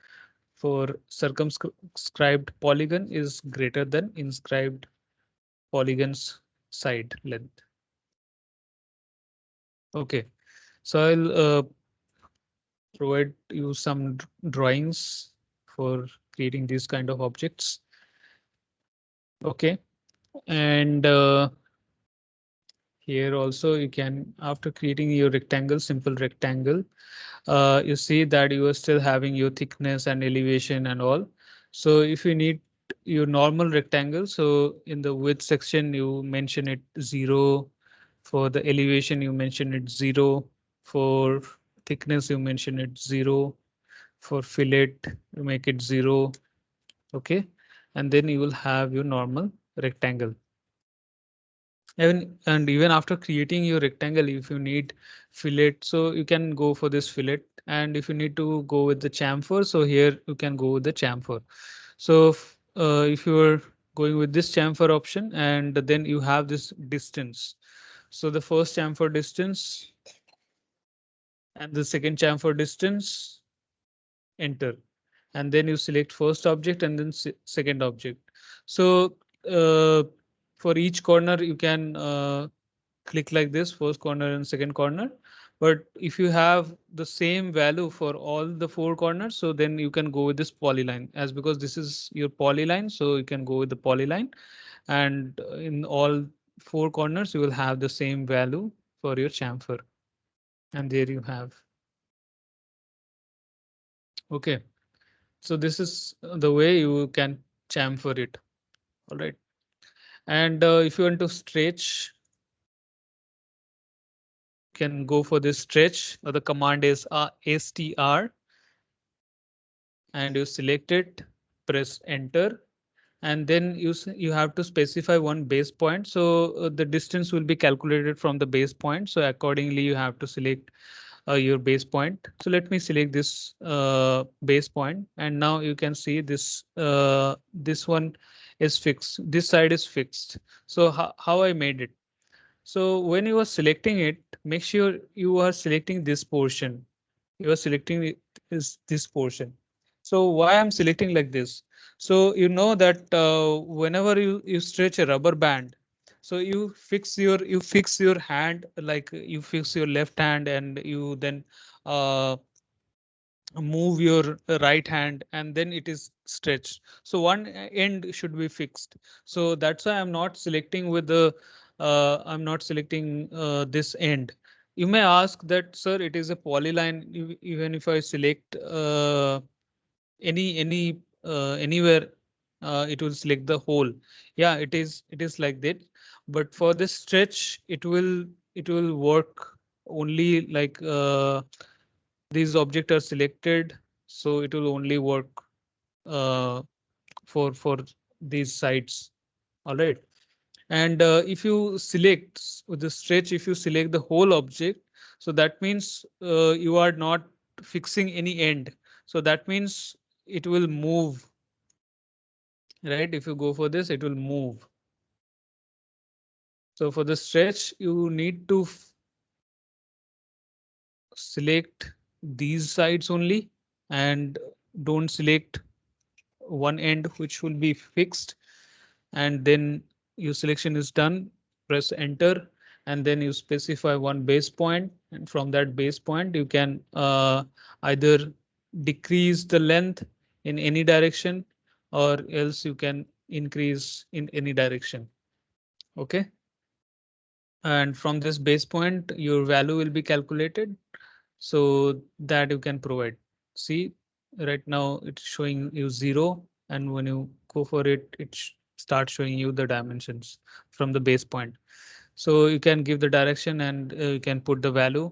for circumscribed polygon is greater than inscribed polygon's side length. Okay, so I'll provide you some drawings for creating these kind of objects. Okay, and here also you can, after creating your rectangle, simple rectangle, you see that you are still having your thickness and elevation and all. So if you need your normal rectangle, so in the width section you mention it 0, for the elevation you mention it 0, for thickness you mention it 0, for fillet you make it 0. Okay, and then you will have your normal rectangle. Even after creating your rectangle, if you need fillet, so you can go for this fillet. And if you need to go with the chamfer, so here you can go with the chamfer. So if you're going with this chamfer option, and then you have this distance. So the first chamfer distance and the second chamfer distance, enter. And then you select first object and then second object. So for each corner, you can click like this, first corner and second corner. But if you have the same value for all the 4 corners, so then you can go with this polyline, as because this is your polyline. So you can go with the polyline, and in all 4 corners, you will have the same value for your chamfer. And there you have. Okay. So this is the way you can chamfer it. All right. And if you want to stretch, can go for this stretch. The command is str, and you select it, press enter, and then you have to specify one base point. So the distance will be calculated from the base point. So accordingly, you have to select your base point. So let me select this base point, and now you can see this this one is fixed. This side is fixed. So how I made it? So when you are selecting it, make sure you are selecting this portion. You are selecting is this portion. So why I'm selecting like this? So you know that whenever you stretch a rubber band, so you fix your hand, like you fix your left hand and you then uh, move your right hand and then it is stretched. So one end should be fixed. So that's why I'm not selecting with the I'm not selecting this end. You may ask that, sir, it is a polyline. Even if I select anywhere, it will select the whole. Yeah, it is like that. But for this stretch, it will work only like these objects are selected, so it will only work uh, for these sites. All right. And if you select with the stretch, if you select the whole object, so that means you are not fixing any end. So that means it will move, right? If you go for this, it will move. So for the stretch, you need to select these sides only and don't select one end which will be fixed. And then your selection is done, press enter, and then you specify one base point, and from that base point you can either decrease the length in any direction or else you can increase in any direction. Okay, and from this base point your value will be calculated so that you can provide. See, right now it's showing you 0, and when you go for it, it starts showing you the dimensions from the base point. So you can give the direction and you can put the value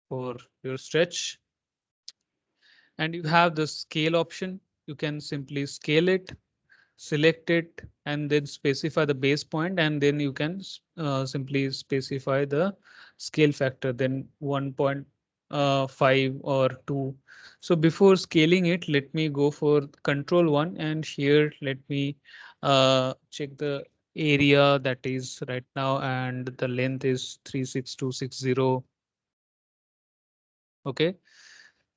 for your stretch. And you have the scale option. You can simply scale it, select it, and then specify the base point, and then you can simply specify the scale factor, then 1.5 or 2. So before scaling it, let me go for control 1, and here let me check the area that is right now, and the length is 36260. Okay,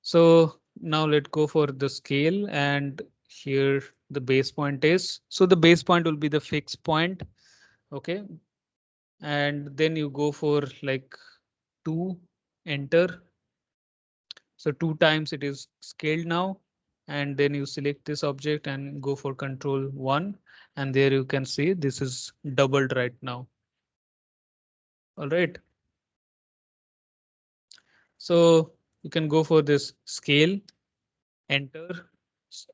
so now let's go for the scale, and here the base point is. So the base point will be the fixed point. Okay, and then you go for like 2, enter. So 2 times it is scaled now. And then you select this object and go for control 1. And there you can see this is doubled right now. All right. So you can go for this scale, enter.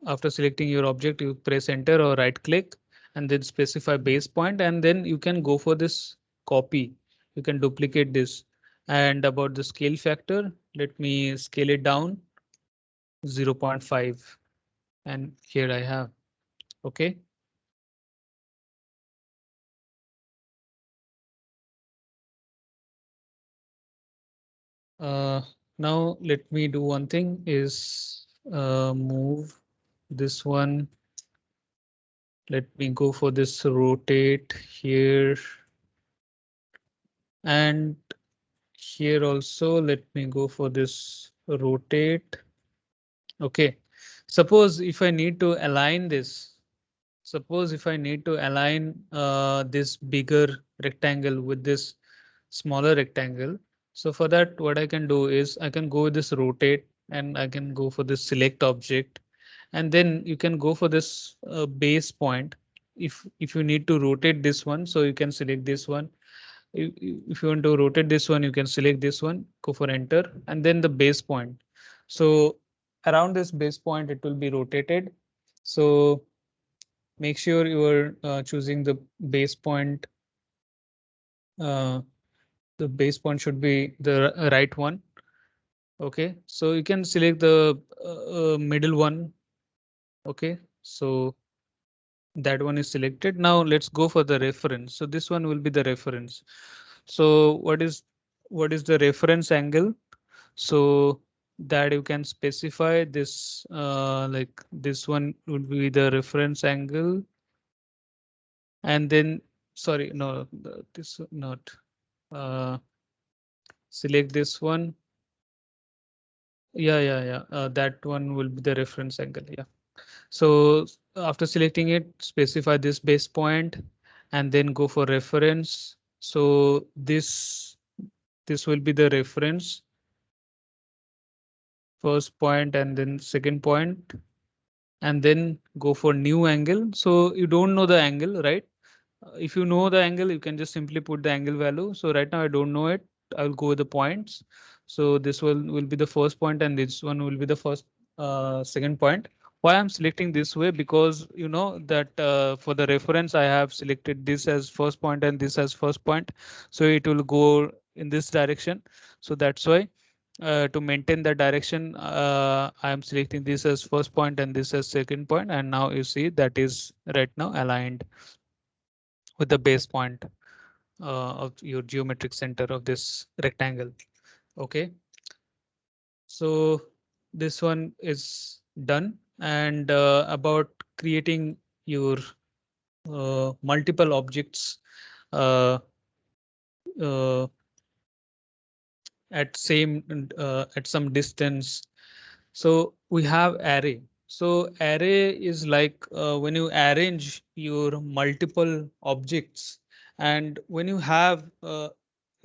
After selecting your object, you press enter or right click and then specify base point, and then you can go for this copy. You can duplicate this. And about the scale factor, let me scale it down 0.5, and here I have. Okay. Uh, Now let me do one thing is move this one. Let me go for this rotate here, and here also let me go for this rotate. Okay, suppose if I need to align this, suppose if I need to align this bigger rectangle with this smaller rectangle. So for that, what I can do is I can go with this rotate, and I can go for this select object, and then you can go for this base point. If you need to rotate this one, so you can select this one. If you want to rotate this one, you can select this one, go for enter, and then the base point. So around this base point, it will be rotated. So make sure you are choosing the base point. Uh, the base point should be the right one. Okay, so you can select the middle one. Okay, so that one is selected. Now let's go for the reference. So this one will be the reference. So what is the reference angle? So that you can specify this like this one would be the reference angle. And then sorry, no, this not uh, select this one. Yeah. That one will be the reference angle. Yeah. So after selecting it, specify this base point and then go for reference. So this will be the reference first point and then second point, and then go for new angle. So you don't know the angle, right? If you know the angle, you can just simply put the angle value. So right now I don't know it. I will go with the points. So this will be the first point and this one will be the first second point. Why I'm selecting this way? Because you know that for the reference I have selected this as first point and this as first point. So it will go in this direction. So that's why to maintain the direction, I am selecting this as first point and this as second point. And now you see that is right now aligned with the base point of your geometric center of this rectangle. Okay, so this one is done. And about creating your multiple objects uh, uh, at same at some distance. So we have array. So array is like when you arrange your multiple objects, and when you have a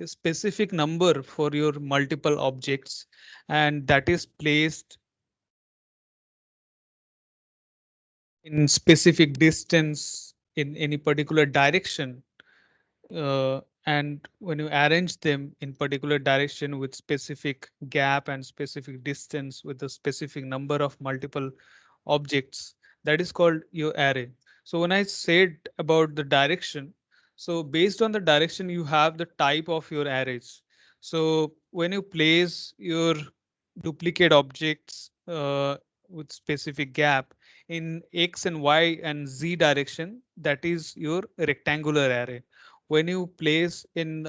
specific number for your multiple objects, and that is placed in specific distance in any particular direction, and when you arrange them in particular direction with specific gap and specific distance with a specific number of multiple objects, that is called your array. So when I said about the direction, so based on the direction you have the type of your arrays. So when you place your duplicate objects with specific gap in x and y and z direction, that is your rectangular array. When you place in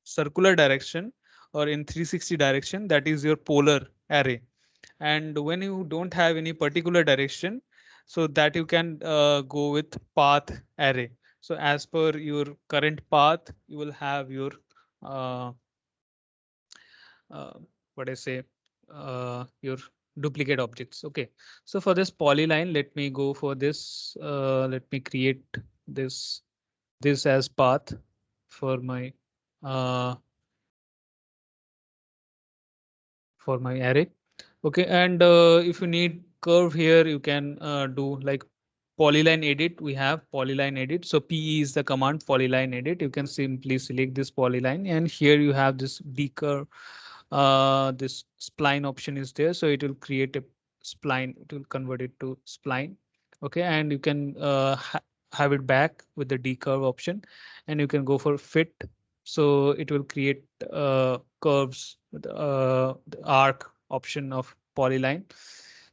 circular direction or in 360 direction, that is your polar array. And when you don't have any particular direction, so that you can go with path array. So as per your current path, you will have your uh, uh, what I say, your duplicate objects. Okay, so for this polyline, let me go for this. Let me create this as path for my uh, array. Okay, and if you need curve here, you can do like polyline edit. We have polyline edit. So PE is the command polyline edit. You can simply select this polyline, and here you have this decurve. This spline option is there, so it will create a spline. It will convert it to spline. Okay, and you can have it back with the decurve option, and you can go for fit. So it will create curves with the arc option of polyline.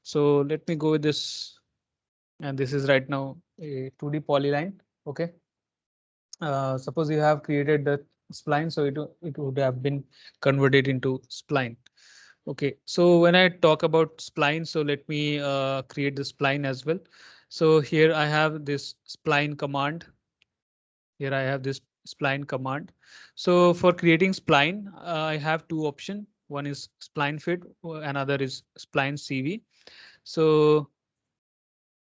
So let me go with this, and this is right now a 2D polyline. Okay, suppose you have created the spline, so it would have been converted into spline. Okay, so when I talk about spline, so let me create the spline as well. So here I have this spline command. Here I have this spline command. So for creating spline, I have two options. One is spline fit, another is spline CV. So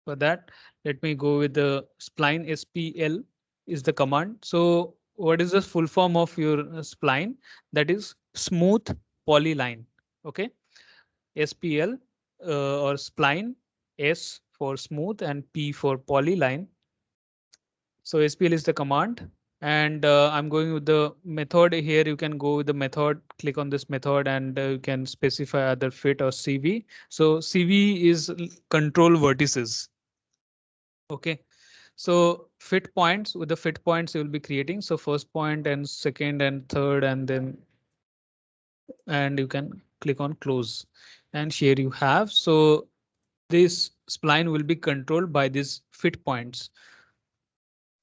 for that, let me go with the spline SPL is the command. So what is the full form of your spline? That is smooth polyline. Okay, SPL or spline, S for smooth and P for polyline. So SPL is the command. And I'm going with the method here. You can go with the method, click on this method, and you can specify either fit or CV. So CV is control vertices. Okay, so fit points, with the fit points you will be creating. So first point and second and third, and then and you can click on close. And here you have, so this spline will be controlled by these fit points.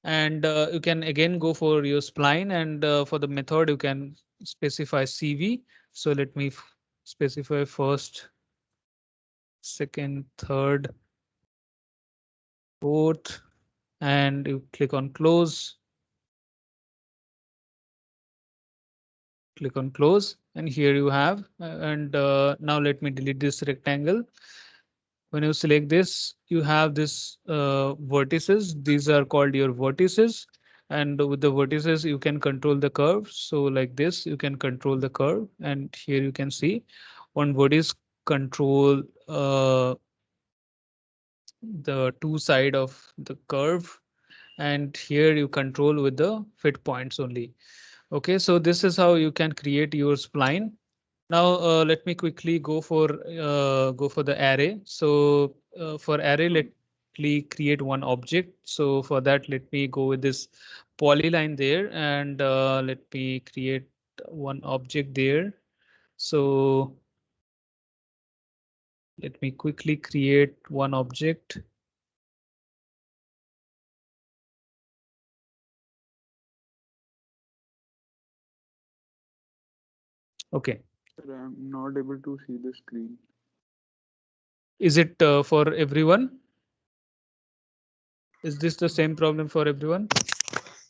And you can again go for your spline, and for the method you can specify CV. So let me specify first, second, third, fourth, and you click on close. Click on close, and here you have, and now let me delete this rectangle. When you select this, you have this vertices. These are called your vertices, and with the vertices you can control the curve. So like this, you can control the curve, and here you can see one vertex control the two side of the curve, and here you control with the fit points only. Okay, so this is how you can create your spline. Now let me quickly go for the array. So for array, let me create one object. So for that, let me go with this polyline there, and let me create one object there. So let me quickly create one object. Okay, Sir, I'm not able to see the screen. is it for everyone? Is this the same problem for everyone?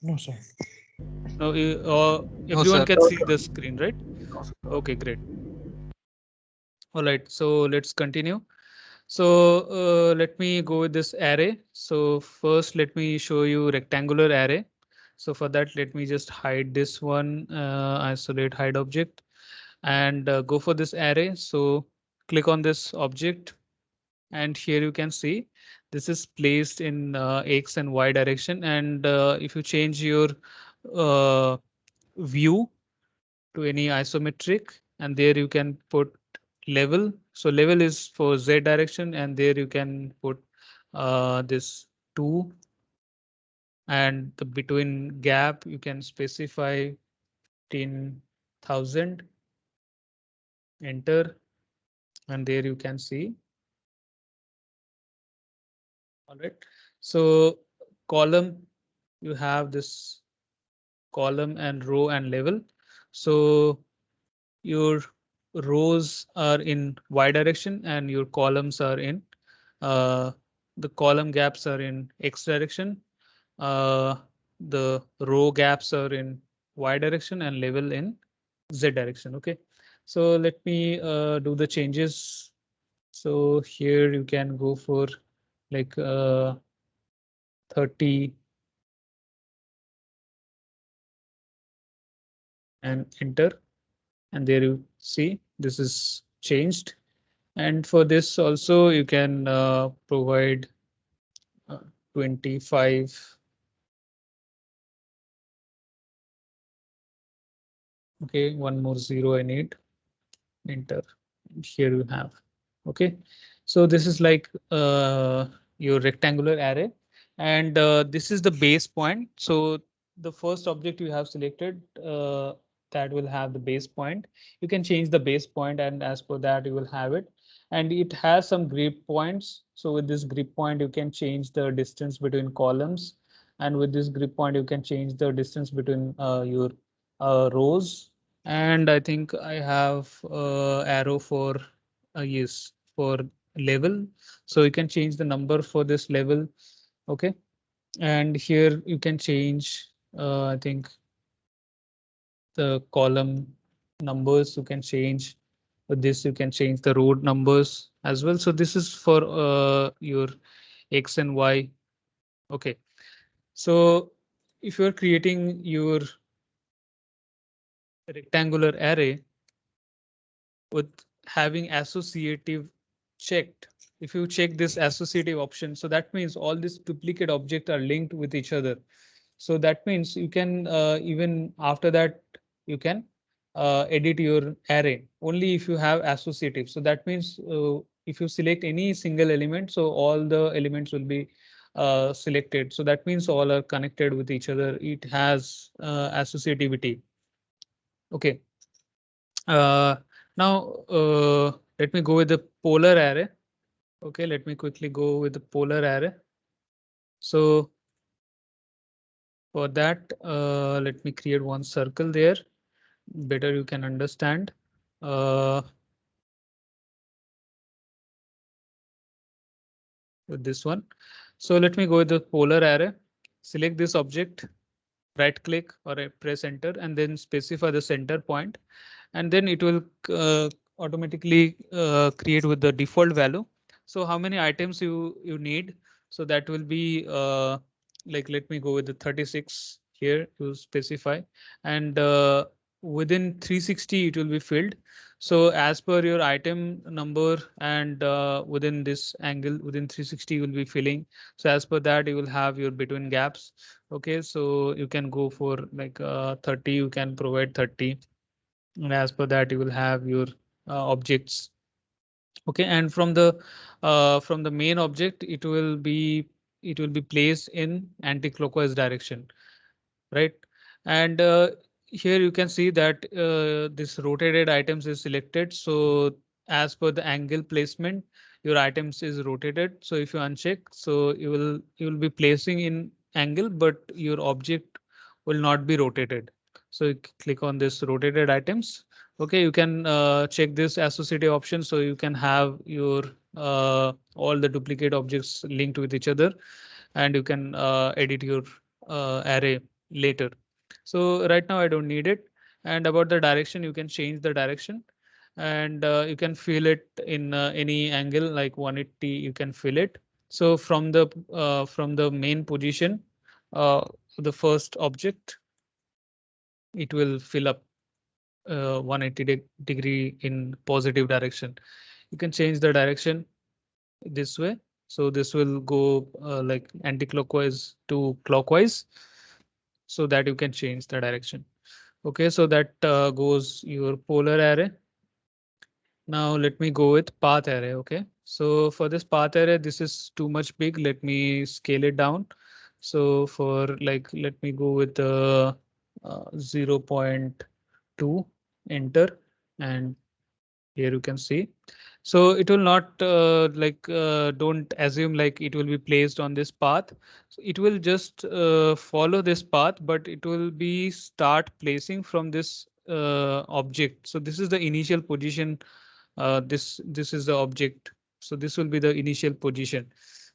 No, sir. No, No, everyone sir. can see the screen, right? Okay, great. All right, so let's continue. So let me go with this array. So first, let me show you rectangular array. So for that, let me just hide this one, isolate hide object, and go for this array. So click on this object, and here you can see this is placed in X and Y direction. And if you change your uh, view to any isometric, and there you can put level. So level is for Z direction, and there you can put this 2, and the between gap you can specify 10,000, enter, and there you can see. All right. So column, you have this column and row and level. So your rows are in Y direction and your columns are in uh, the column gaps are in X direction. Uh, the row gaps are in Y direction and level in Z direction. Okay, so let me do the changes. So here you can go for like 30 and enter, and there you see this is changed. And for this also you can provide 25. Okay, one more zero I need, enter. And here you have. Okay, so this is like your rectangular array, and this is the base point. So the first object you have selected, that will have the base point. You can change the base point, and as per that you will have it. And it has some grip points. So with this grip point you can change the distance between columns, and with this grip point you can change the distance between your rows. And I think I have arrow for yes, for level. So you can change the number for this level. Okay, and here you can change I think the column numbers you can change. With this you can change the row numbers as well. So this is for your X and Y. Okay, so if you're creating your rectangular array with having associative checked, if you check this associative option, so that means all these duplicate objects are linked with each other. So that means you can even after that you can edit your array only if you have associative. So that means if you select any single element, so all the elements will be selected. So that means all are connected with each other. It has associativity. Okay. Uh, Now let me go with the polar array. Okay, let me quickly go with the polar array. So for that, let me create one circle there. Better you can understand. Uh, with this one. So let me go with the polar array. Select this object, right click or press enter, and then specify the center point, and then it will automatically create with the default value. So how many items you need? So that will be like, let me go with the 36 here to specify, and within 360 it will be filled. So as per your item number and within this angle, within 360, you will be filling. So as per that, you will have your between gaps. Okay, so you can go for like 30, you can provide 30. And as per that, you will have your objects. Okay, and from the main object, it will be placed in anti-clockwise direction, right? And here you can see that this rotated items is selected. So as per the angle placement, your items is rotated. So if you uncheck, so you will be placing in angle, but your object will not be rotated. So you click on this rotated items. Okay, you can check this associative option, so you can have your all the duplicate objects linked with each other, and you can edit your array later. So right now I don't need it. And about the direction, you can change the direction, and you can fill it in any angle like 180. You can fill it. So from the main position, uh, the first object, it will fill up 180 degree in positive direction. You can change the direction this way. So this will go like anti-clockwise to clockwise, so that you can change the direction. Okay, so that goes your polar array. Now let me go with path array. Okay, so for this path array, this is too much big. Let me scale it down. So for like, let me go with 0.2, enter, and here you can see. So it will not don't assume like it will be placed on this path. So it will just follow this path, but it will be start placing from this object. So this is the initial position. This is the object. So this will be the initial position.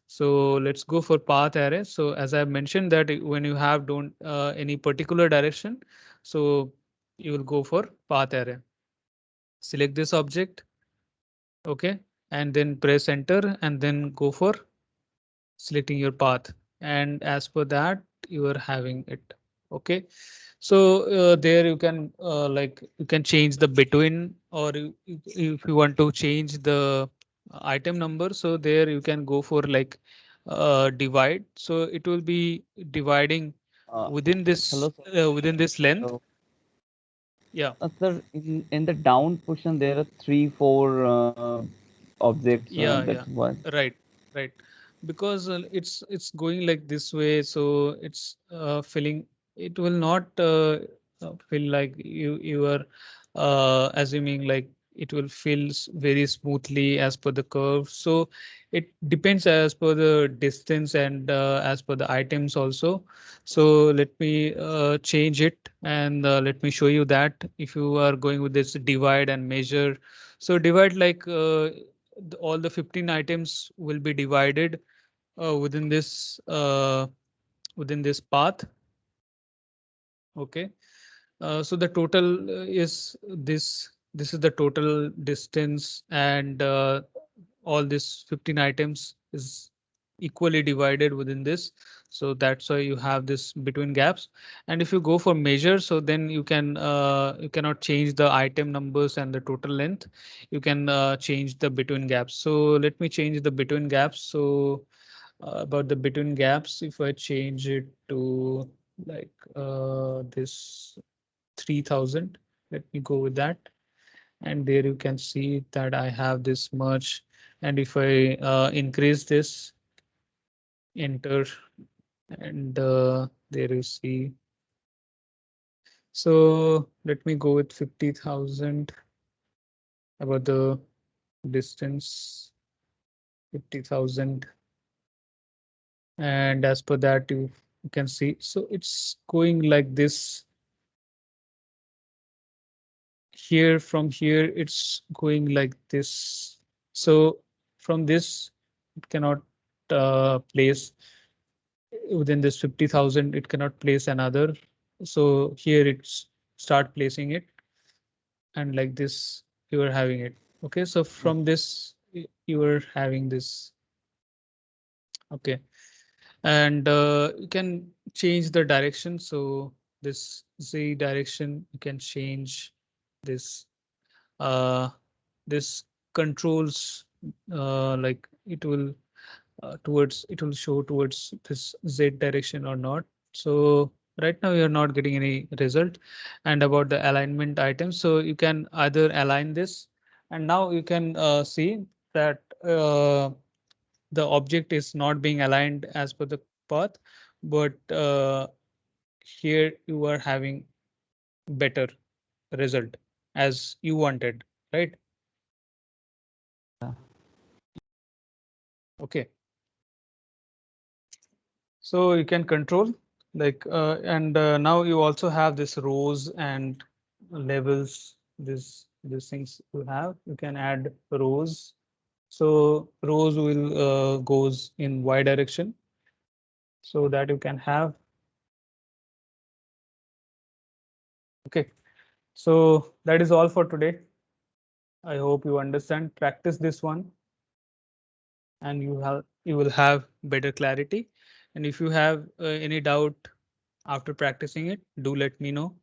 So let's go for path array. So as I mentioned that when you have don't any particular direction, so you will go for path array. Select this object. Okay, and then press enter and then go for selecting your path, and as per that you are having it. Okay, so there you can you can change the between, or if you want to change the item number, so there you can go for like divide. So it will be dividing Uh, Hello, sir. within this length. So, Yeah. sir, in the down portion, there are three, four objects. Yeah, That yeah, was. right, right. Because it's going like this way, so it's filling. It will not feel like you are assuming like it will fill very smoothly as per the curve. So it depends as per the distance and as per the items also. So let me change it, and let me show you that if you are going with this divide and measure. So divide like all the 15 items will be divided within this path. Okay, so the total is this is the total distance, and all this 15 items is equally divided within this. So that's why you have this between gaps. And if you go for measure, so then you cannot change the item numbers and the total length. You can change the between gaps. So let me change the between gaps. So about the between gaps, if I change it to like this 3000, let me go with that. And there you can see that I have this much. And if I increase this, enter, and there you see. So let me go with 50,000 about the distance, 50,000. And as per that, you can see. So it's going like this. Here, from here, it's going like this. So from this, it cannot place within this 50,000, it cannot place another. So here it's start placing it, and like this you are having it. Okay, so from this you are having this. Okay, and you can change the direction. So this Z direction, you can change this this controls like it will towards it will show towards this Z direction or not. So right now you're not getting any result. And about the alignment items, so you can either align this, and now you can see that the object is not being aligned as per the path, but here you are having better result as you wanted, right? Yeah. Okay. So you can control like and now you also have this rows and levels. These things you have. You can add rows. So rows will goes in y direction so that you can have. Okay. So that is all for today. I hope you understand. Practice this one, and you will have better clarity. And if you have any doubt after practicing it, do let me know.